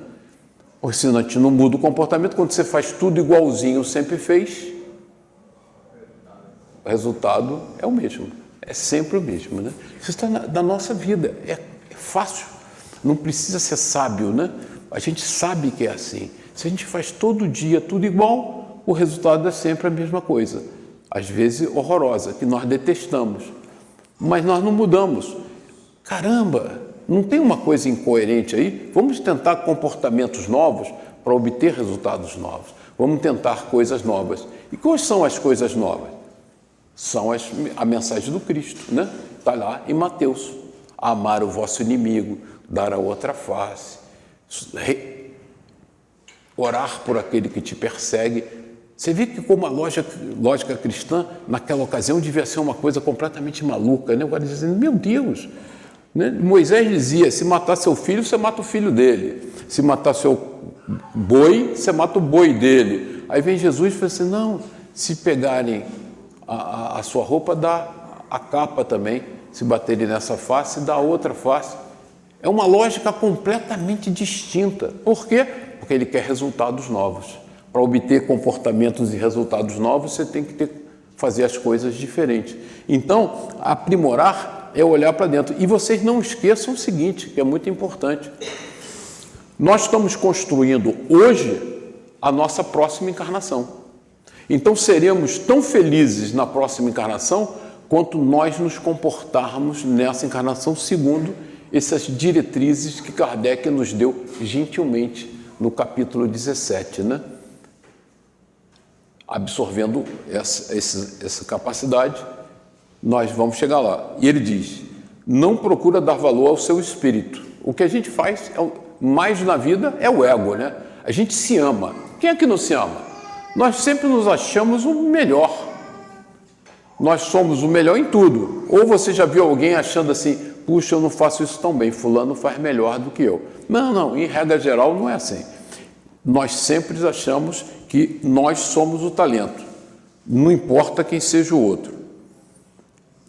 Porque senão a gente não muda o comportamento. Quando você faz tudo igualzinho sempre fez, o resultado é o mesmo, é sempre o mesmo, né? Isso está na nossa vida, é fácil, não precisa ser sábio, né? A gente sabe que é assim. Se a gente faz todo dia tudo igual, o resultado é sempre a mesma coisa, às vezes horrorosa, que nós detestamos. Mas nós não mudamos. Caramba, não tem uma coisa incoerente aí? Vamos tentar comportamentos novos para obter resultados novos. Vamos tentar coisas novas. E quais são as coisas novas? São a mensagem do Cristo, né? Está lá em Mateus. Amar o vosso inimigo, dar a outra face, orar por aquele que te persegue. Você vê que como a lógica cristã, naquela ocasião, devia ser uma coisa completamente maluca, né? Agora dizendo, meu Deus, né? Moisés dizia, se matar seu filho, você mata o filho dele. Se matar seu boi, você mata o boi dele. Aí vem Jesus e fala assim, não, se pegarem a sua roupa, dá a capa também. Se baterem nessa face, dá a outra face. É uma lógica completamente distinta. Por quê? Porque ele quer resultados novos. Para obter comportamentos e resultados novos, você tem que fazer as coisas diferentes. Então, aprimorar é olhar para dentro. E vocês não esqueçam o seguinte, que é muito importante. Nós estamos construindo hoje a nossa próxima encarnação. Então, seremos tão felizes na próxima encarnação quanto nós nos comportarmos nessa encarnação segundo essas diretrizes que Kardec nos deu gentilmente no capítulo 17, né? Absorvendo essa capacidade, nós vamos chegar lá. E ele diz, não procura dar valor ao seu espírito. O que a gente faz, mais na vida, é o ego, né? A gente se ama. Quem é que não se ama? Nós sempre nos achamos o melhor. Nós somos o melhor em tudo. Ou você já viu alguém achando assim, puxa, eu não faço isso tão bem, fulano faz melhor do que eu. Não, em regra geral não é assim. Nós sempre achamos que nós somos o talento, não importa quem seja o outro.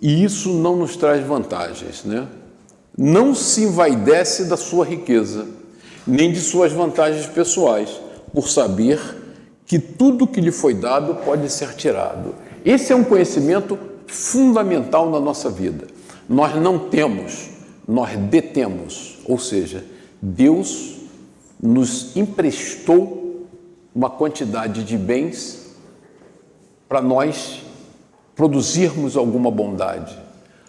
E isso não nos traz vantagens, né? Não se envaidece da sua riqueza, nem de suas vantagens pessoais, por saber que tudo que lhe foi dado pode ser tirado. Esse é um conhecimento fundamental na nossa vida. Nós não temos, nós detemos, ou seja, Deus nos emprestou uma quantidade de bens para nós produzirmos alguma bondade,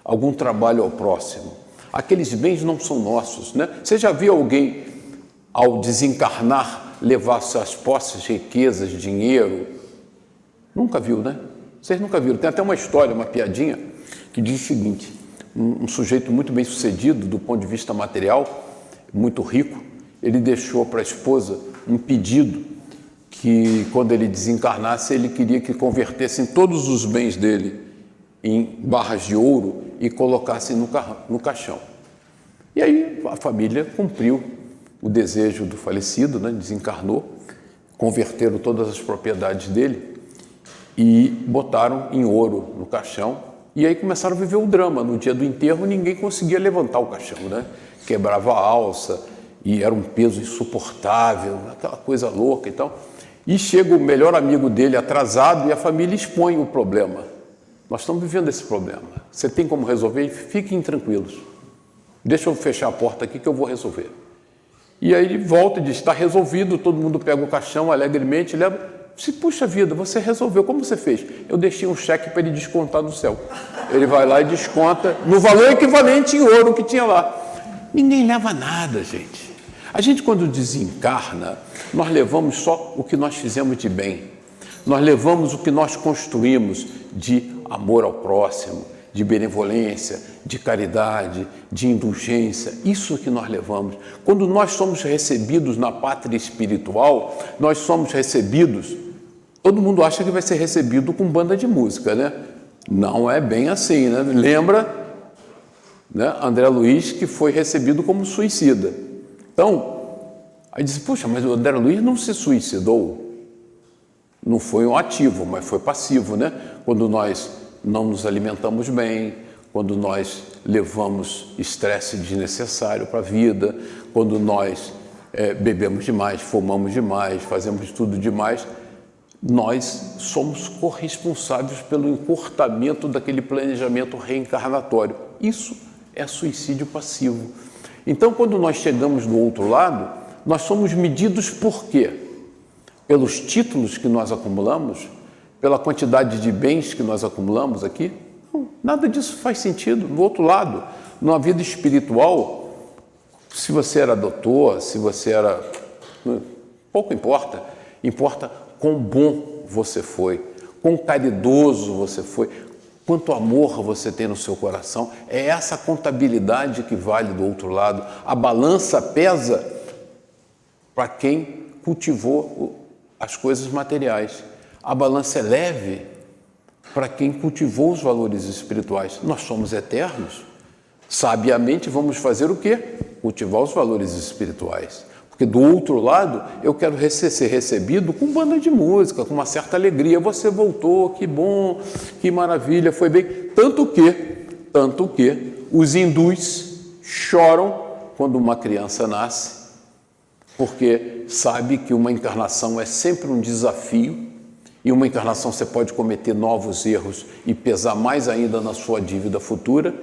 algum trabalho ao próximo. Aqueles bens não são nossos, né? Você já viu alguém, ao desencarnar, levar suas posses, riquezas, dinheiro? Nunca viu, né? Vocês nunca viram. Tem até uma história, uma piadinha, que diz o seguinte, um sujeito muito bem sucedido do ponto de vista material, muito rico, ele deixou para a esposa um pedido que, quando ele desencarnasse, ele queria que convertessem todos os bens dele em barras de ouro e colocassem no caixão. E aí a família cumpriu o desejo do falecido, né? Desencarnou, converteram todas as propriedades dele e botaram em ouro no caixão. E aí começaram a viver o drama. No dia do enterro, ninguém conseguia levantar o caixão, né? Quebrava a alça e era um peso insuportável, aquela coisa louca e tal. E chega o melhor amigo dele atrasado e a família expõe o problema. Nós estamos vivendo esse problema. Você tem como resolver? Fiquem tranquilos. Deixa eu fechar a porta aqui que eu vou resolver. E aí ele volta e diz, está resolvido, todo mundo pega o caixão alegremente, leva, Puxa vida, você resolveu, como você fez? Eu deixei um cheque para ele descontar no céu. Ele vai lá e desconta no valor equivalente em ouro que tinha lá. Ninguém leva nada, gente. A gente, quando desencarna, nós levamos só o que nós fizemos de bem. Nós levamos o que nós construímos de amor ao próximo, de benevolência, de caridade, de indulgência. Isso que nós levamos. Quando nós somos recebidos na pátria espiritual, nós somos recebidos... Todo mundo acha que vai ser recebido com banda de música, né? Não é bem assim, né? Lembra, né, André Luiz, que foi recebido como suicida. Então, aí diz, puxa, mas o André Luiz não se suicidou. Não foi um ativo, mas foi passivo, né? Quando nós não nos alimentamos bem, quando nós levamos estresse desnecessário para a vida, quando nós bebemos demais, fumamos demais, fazemos tudo demais, nós somos corresponsáveis pelo encurtamento daquele planejamento reencarnatório. Isso é suicídio passivo. Então, quando nós chegamos do outro lado, nós somos medidos por quê? Pelos títulos que nós acumulamos, pela quantidade de bens que nós acumulamos aqui? Não, nada disso faz sentido. Do outro lado, numa vida espiritual, se você era doutor, se você era... pouco importa. Importa quão bom você foi, quão caridoso você foi, quanto amor você tem no seu coração. É essa contabilidade que vale do outro lado. A balança pesa para quem cultivou as coisas materiais. A balança é leve para quem cultivou os valores espirituais. Nós somos eternos. Sabiamente vamos fazer o quê? Cultivar os valores espirituais. Porque do outro lado, eu quero ser recebido com banda de música, com uma certa alegria. Você voltou, que bom, que maravilha, foi bem. Tanto que os hindus choram quando uma criança nasce, porque sabe que uma encarnação é sempre um desafio, e uma encarnação você pode cometer novos erros e pesar mais ainda na sua dívida futura,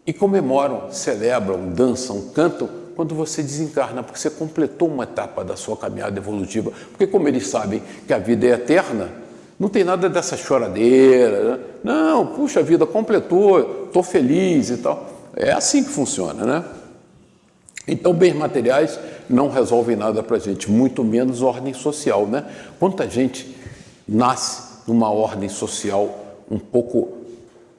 e comemoram, celebram, dançam, cantam, quando você desencarna, porque você completou uma etapa da sua caminhada evolutiva. Porque como eles sabem que a vida é eterna, não tem nada dessa choradeira, né? Não, puxa vida, completou, estou feliz e tal. É assim que funciona, né? Então, bens materiais não resolvem nada para a gente, muito menos ordem social, né? Quanta gente nasce numa ordem social um pouco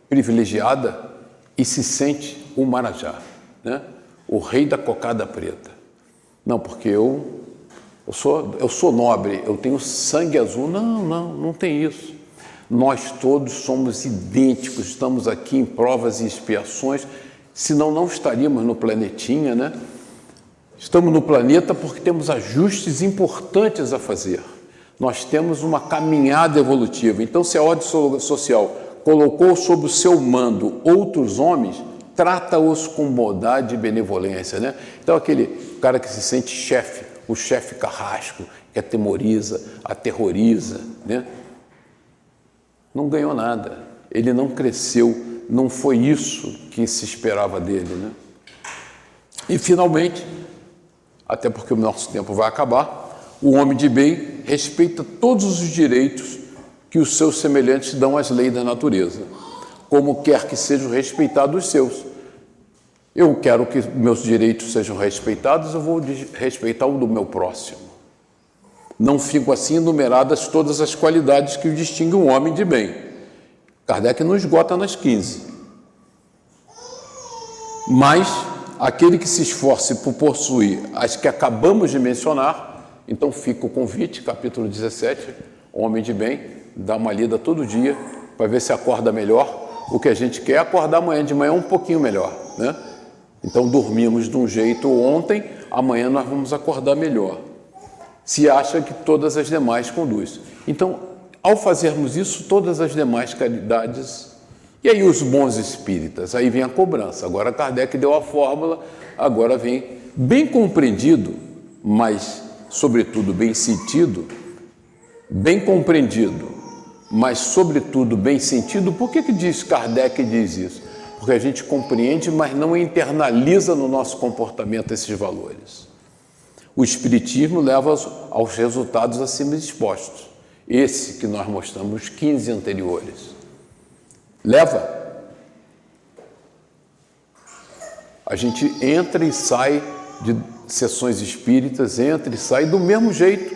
privilegiada e se sente o Marajá, né? O rei da cocada preta. Não, porque eu sou nobre, eu tenho sangue azul. Não tem isso. Nós todos somos idênticos, estamos aqui em provas e expiações, senão não estaríamos no planetinha, né? Estamos no planeta porque temos ajustes importantes a fazer. Nós temos uma caminhada evolutiva. Então, se a ordem social colocou sob o seu mando outros homens, trata-os com bondade e benevolência, né? Então, aquele cara que se sente chefe, o chefe carrasco, que aterroriza, né? Não ganhou nada. Ele não cresceu. Não foi isso que se esperava dele, né? E, finalmente, até porque o nosso tempo vai acabar, o homem de bem respeita todos os direitos que os seus semelhantes dão às leis da natureza, como quer que sejam respeitados os seus. Eu quero que meus direitos sejam respeitados, eu vou respeitar o do meu próximo. Não fico assim enumeradas todas as qualidades que o distinguem um homem de bem. Kardec não esgota nas 15. Mas aquele que se esforce por possuir as que acabamos de mencionar, então fica o convite, capítulo 17, homem de bem, dá uma lida todo dia para ver se acorda melhor. O que a gente quer é acordar amanhã de manhã um pouquinho melhor, né? Então dormimos de um jeito ontem, amanhã nós vamos acordar melhor. Se acha que todas as demais conduz. Então, ao fazermos isso, todas as demais caridades... E aí os bons espíritas? Aí vem a cobrança. Agora Kardec deu a fórmula, agora vem bem compreendido, mas, sobretudo, bem sentido, bem compreendido, mas, sobretudo, bem sentido. Por que diz Kardec diz isso? Porque a gente compreende, mas não internaliza no nosso comportamento esses valores. O Espiritismo leva aos resultados acima expostos. esse que nós mostramos, os 15 anteriores. Leva. A gente entra e sai de sessões espíritas, entra e sai do mesmo jeito.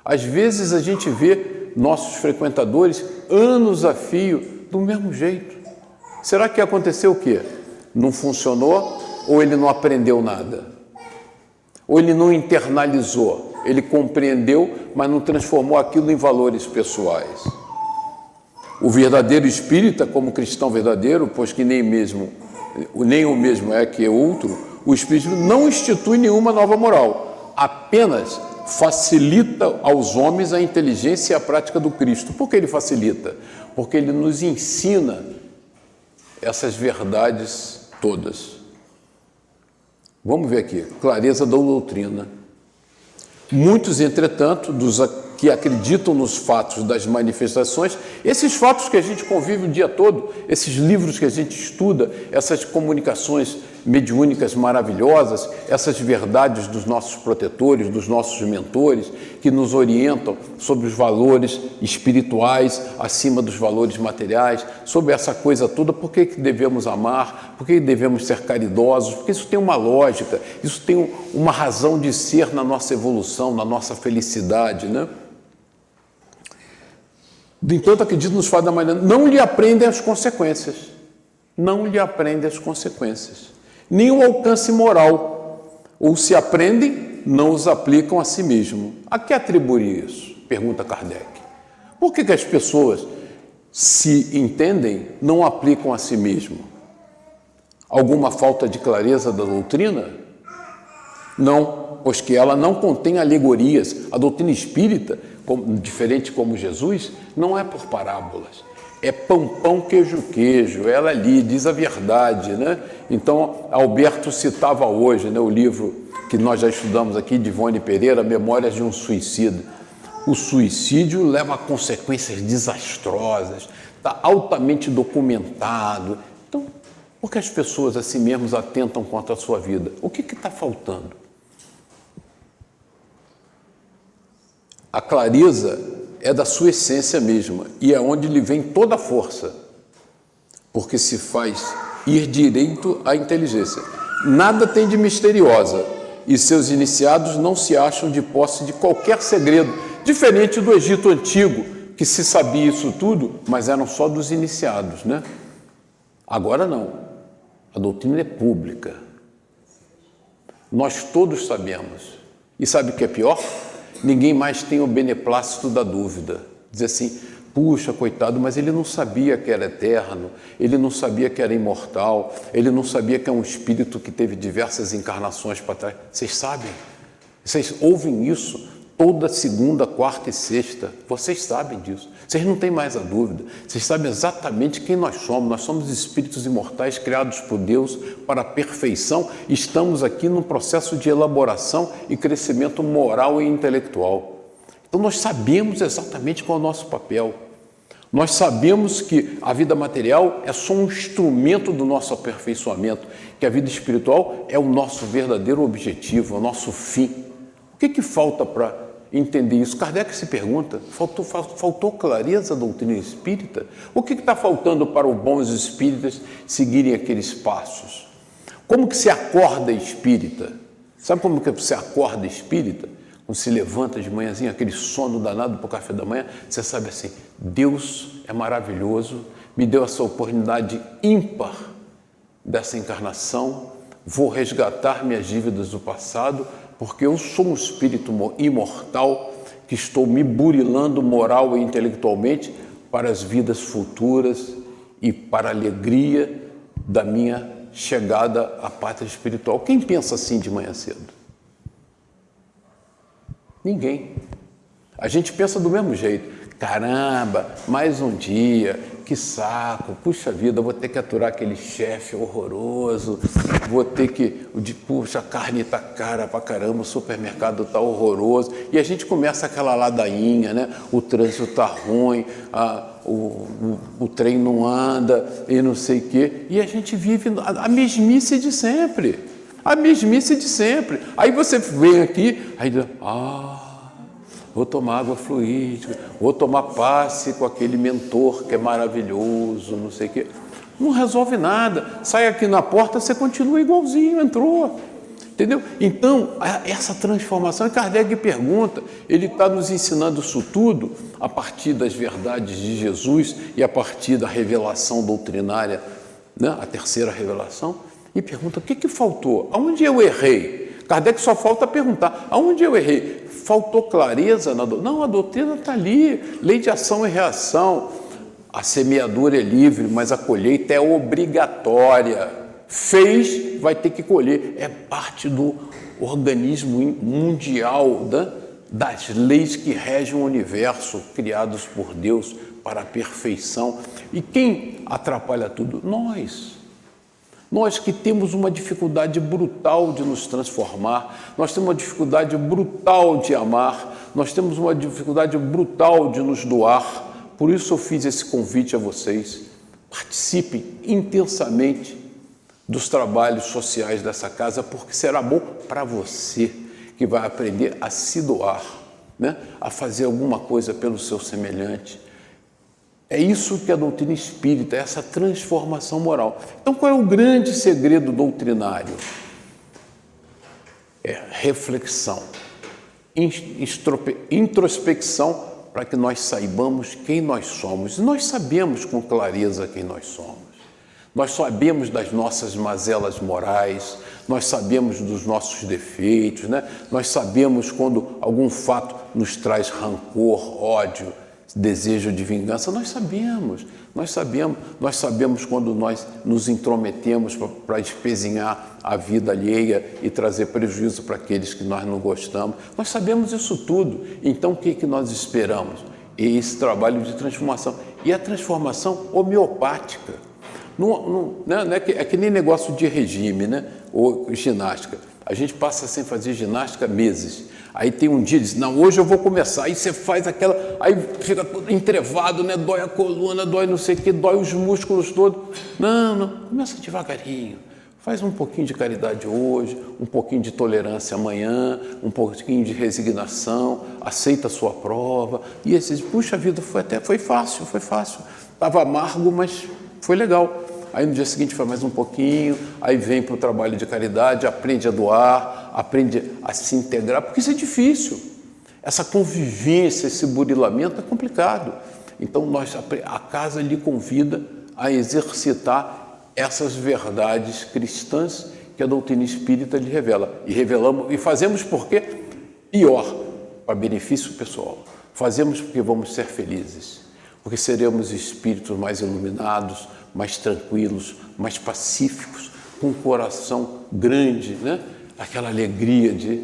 Às vezes a gente vê nossos frequentadores anos a fio do mesmo jeito. Será que aconteceu o quê? Não funcionou ou ele não aprendeu nada? Ou ele não internalizou? Ele compreendeu, mas não transformou aquilo em valores pessoais. O verdadeiro espírita, como cristão verdadeiro, pois que nem o mesmo é que outro, o espírito não institui nenhuma nova moral, apenas facilita aos homens a inteligência e a prática do Cristo. Por que ele facilita? Porque ele nos ensina essas verdades todas. Vamos ver aqui, clareza da doutrina. Muitos, entretanto, dos que acreditam nos fatos das manifestações, esses fatos que a gente convive o dia todo, esses livros que a gente estuda, essas comunicações mediúnicas maravilhosas, essas verdades dos nossos protetores, dos nossos mentores, que nos orientam sobre os valores espirituais acima dos valores materiais, sobre essa coisa toda, por que devemos amar, por que devemos ser caridosos, porque isso tem uma lógica, isso tem uma razão de ser na nossa evolução, na nossa felicidade, né? No entanto, acredito nos fatos da manhã, não lhe aprendem as consequências. Não lhe aprendem as consequências. Nem o alcance moral. Ou se aprendem, não os aplicam a si mesmo. A que atribuir isso? Pergunta Kardec. Por que as pessoas, se entendem, não aplicam a si mesmo? Alguma falta de clareza da doutrina? Não, pois que ela não contém alegorias. A doutrina espírita, diferente como Jesus, não é por parábolas, é pão, queijo. Ela ali diz a verdade, né? Então, Alberto citava hoje, né, o livro que nós já estudamos aqui, de Ivone Pereira, Memórias de um Suicida. O suicídio leva a consequências desastrosas, está altamente documentado. Então, por que as pessoas a si mesmas atentam contra a sua vida? O que está faltando? A clareza é da sua essência mesma e é onde lhe vem toda a força, porque se faz ir direito à inteligência. Nada tem de misteriosa e seus iniciados não se acham de posse de qualquer segredo, diferente do Egito Antigo, que se sabia isso tudo, mas eram só dos iniciados, né? Agora não, a doutrina é pública. Nós todos sabemos. E sabe o que é pior? Ninguém mais tem o beneplácito da dúvida. Dizer assim, puxa, coitado, mas ele não sabia que era eterno, ele não sabia que era imortal, ele não sabia que é um espírito que teve diversas encarnações para trás. Vocês sabem? Vocês ouvem isso toda segunda, quarta e sexta. Vocês sabem disso. Vocês não têm mais a dúvida. Vocês sabem exatamente quem nós somos. Nós somos espíritos imortais criados por Deus para a perfeição. Estamos aqui num processo de elaboração e crescimento moral e intelectual. Então nós sabemos exatamente qual é o nosso papel. Nós sabemos que a vida material é só um instrumento do nosso aperfeiçoamento, que a vida espiritual é o nosso verdadeiro objetivo, o nosso fim. O que falta para entender isso? Kardec se pergunta, faltou clareza da doutrina espírita? O que está faltando para os bons espíritas seguirem aqueles passos? Como que se acorda espírita? Sabe como que você acorda espírita? Quando se levanta de manhãzinha, aquele sono danado para o café da manhã, você sabe assim, Deus é maravilhoso, me deu essa oportunidade ímpar dessa encarnação, vou resgatar minhas dívidas do passado, porque eu sou um espírito imortal que estou me burilando moral e intelectualmente para as vidas futuras e para a alegria da minha chegada à pátria espiritual. Quem pensa assim de manhã cedo? Ninguém. A gente pensa do mesmo jeito. Caramba, mais um dia, que saco, puxa vida, vou ter que aturar aquele chefe horroroso, vou ter que, puxa, a carne está cara pra caramba, o supermercado está horroroso, e a gente começa aquela ladainha, né? O trânsito está ruim, o trem não anda, e não sei o quê, e a gente vive a mesmice de sempre, Aí você vem aqui, aí diz, vou tomar água fluídica, vou tomar passe com aquele mentor que é maravilhoso, não sei o quê. Não resolve nada. Sai aqui na porta, você continua igualzinho, entrou. Entendeu? Então, essa transformação, e Kardec pergunta, ele está nos ensinando isso tudo a partir das verdades de Jesus e a partir da revelação doutrinária, né? A terceira revelação, e pergunta, o que faltou? Aonde eu errei? Kardec só falta perguntar, aonde eu errei? Faltou clareza na doutrina? Não, a doutrina está ali, lei de ação e reação. A semeadura é livre, mas a colheita é obrigatória. Fez, vai ter que colher. É parte do organismo mundial, né? Das leis que regem o universo, criados por Deus para a perfeição. E quem atrapalha tudo? Nós. Nós que temos uma dificuldade brutal de nos transformar, nós temos uma dificuldade brutal de amar, nós temos uma dificuldade brutal de nos doar. Por isso eu fiz esse convite a vocês. Participem intensamente dos trabalhos sociais dessa casa, porque será bom para você, que vai aprender a se doar, né? A fazer alguma coisa pelo seu semelhante. É isso que a doutrina espírita, essa transformação moral. Então, qual é o grande segredo doutrinário? É reflexão, introspecção, para que nós saibamos quem nós somos. Nós sabemos com clareza quem nós somos. Nós sabemos das nossas mazelas morais, nós sabemos dos nossos defeitos, né? Nós sabemos quando algum fato nos traz rancor, ódio, desejo de vingança. Nós sabemos quando nós nos intrometemos para espezinhar a vida alheia e trazer prejuízo para aqueles que nós não gostamos. Nós sabemos isso tudo. Então, o que nós esperamos? Esse trabalho de transformação. E a transformação homeopática. Não é que nem negócio de regime, né? Ou ginástica. A gente passa sem fazer ginástica meses. Aí tem um dia, diz, não, hoje eu vou começar. Aí você faz aquela, aí fica todo entrevado, né? Dói a coluna, dói não sei o que, dói os músculos todos. Não, começa devagarinho. Faz um pouquinho de caridade hoje, um pouquinho de tolerância amanhã, um pouquinho de resignação, aceita a sua prova. E esses, puxa, a vida foi fácil. Estava amargo, mas foi legal. Aí no dia seguinte faz mais um pouquinho, aí vem para o trabalho de caridade, aprende a doar, aprende a se integrar, porque isso é difícil. Essa convivência, esse burilamento é complicado. Então a casa lhe convida a exercitar essas verdades cristãs que a doutrina espírita lhe revela. E revelamos, e fazemos por quê? Pior, para benefício pessoal. Fazemos porque vamos ser felizes, porque seremos espíritos mais iluminados, mais tranquilos, mais pacíficos, com um coração grande, né? Aquela alegria de...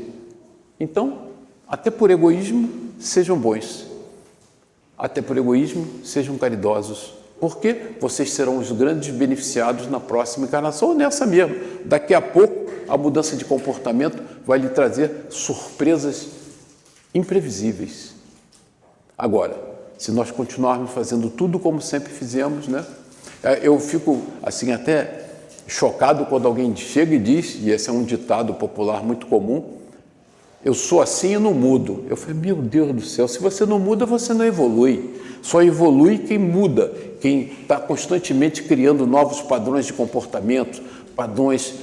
Então, até por egoísmo, sejam bons. Até por egoísmo, sejam caridosos. Porque vocês serão os grandes beneficiados na próxima encarnação ou nessa mesmo. Daqui a pouco, a mudança de comportamento vai lhe trazer surpresas imprevisíveis. Agora, se nós continuarmos fazendo tudo como sempre fizemos, né? Eu fico assim até chocado quando alguém chega e diz, e esse é um ditado popular muito comum, eu sou assim e não mudo. Eu falei, meu Deus do céu, se você não muda, você não evolui. Só evolui quem muda, quem está constantemente criando novos padrões de comportamento, padrões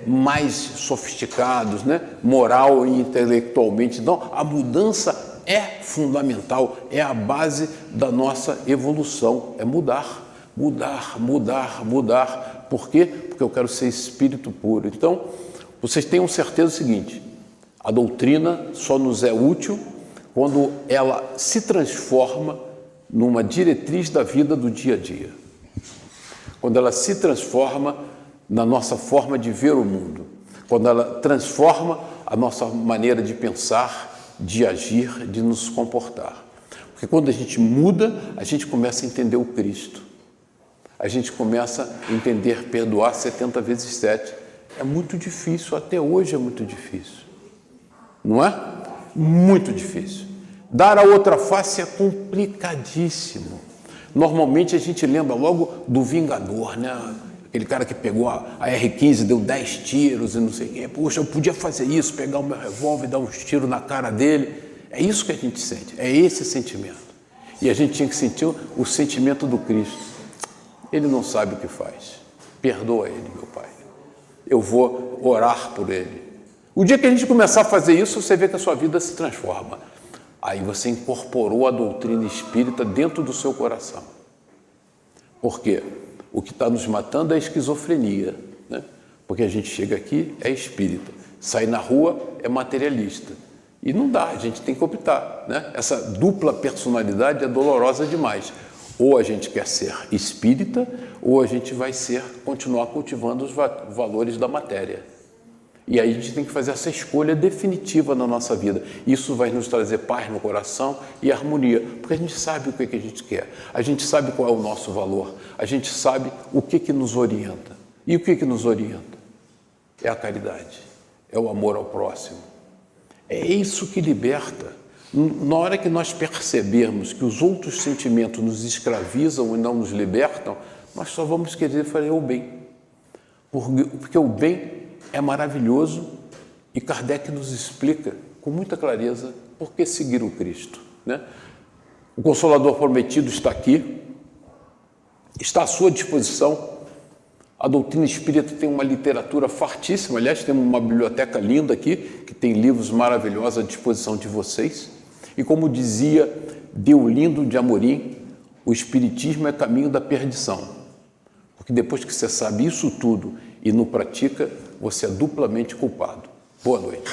mais sofisticados, né? Moral e intelectualmente. Então, a mudança é fundamental, é a base da nossa evolução, é mudar. Por quê? Porque eu quero ser espírito puro. Então, vocês tenham certeza do seguinte, a doutrina só nos é útil quando ela se transforma numa diretriz da vida do dia a dia. Quando ela se transforma na nossa forma de ver o mundo. Quando ela transforma a nossa maneira de pensar, de agir, de nos comportar. Porque quando a gente muda, a gente começa a entender o Cristo. A gente começa a entender perdoar 70 vezes 7. É muito difícil, até hoje é muito difícil. Não é? Muito difícil. Dar a outra face é complicadíssimo. Normalmente a gente lembra logo do Vingador, né? Aquele cara que pegou a R-15, deu 10 tiros e não sei o quê. Poxa, eu podia fazer isso, pegar o meu revólver e dar uns tiros na cara dele. É isso que a gente sente, é esse sentimento. E a gente tinha que sentir o sentimento do Cristo. Ele não sabe o que faz. Perdoa ele, meu Pai. Eu vou orar por ele. O dia que a gente começar a fazer isso, você vê que a sua vida se transforma. Aí você incorporou a doutrina espírita dentro do seu coração. Por quê? O que está nos matando é a esquizofrenia, né? Porque a gente chega aqui, é espírita. Sai na rua, é materialista. E não dá, a gente tem que optar, né? Essa dupla personalidade é dolorosa demais. Ou a gente quer ser espírita, ou a gente vai continuar cultivando os valores da matéria. E aí a gente tem que fazer essa escolha definitiva na nossa vida. Isso vai nos trazer paz no coração e harmonia, porque a gente sabe o que a gente quer, a gente sabe qual é o nosso valor, a gente sabe o que nos orienta. E o que nos orienta? É a caridade, é o amor ao próximo. É isso que liberta. Na hora que nós percebermos que os outros sentimentos nos escravizam e não nos libertam, nós só vamos querer fazer o bem. Porque o bem é maravilhoso e Kardec nos explica com muita clareza por que seguir o Cristo, né? O Consolador Prometido está aqui, está à sua disposição. A doutrina espírita tem uma literatura fartíssima, aliás, tem uma biblioteca linda aqui, que tem livros maravilhosos à disposição de vocês. E como dizia Deolindo de Amorim, o Espiritismo é caminho da perdição. Porque depois que você sabe isso tudo e não pratica, você é duplamente culpado. Boa noite.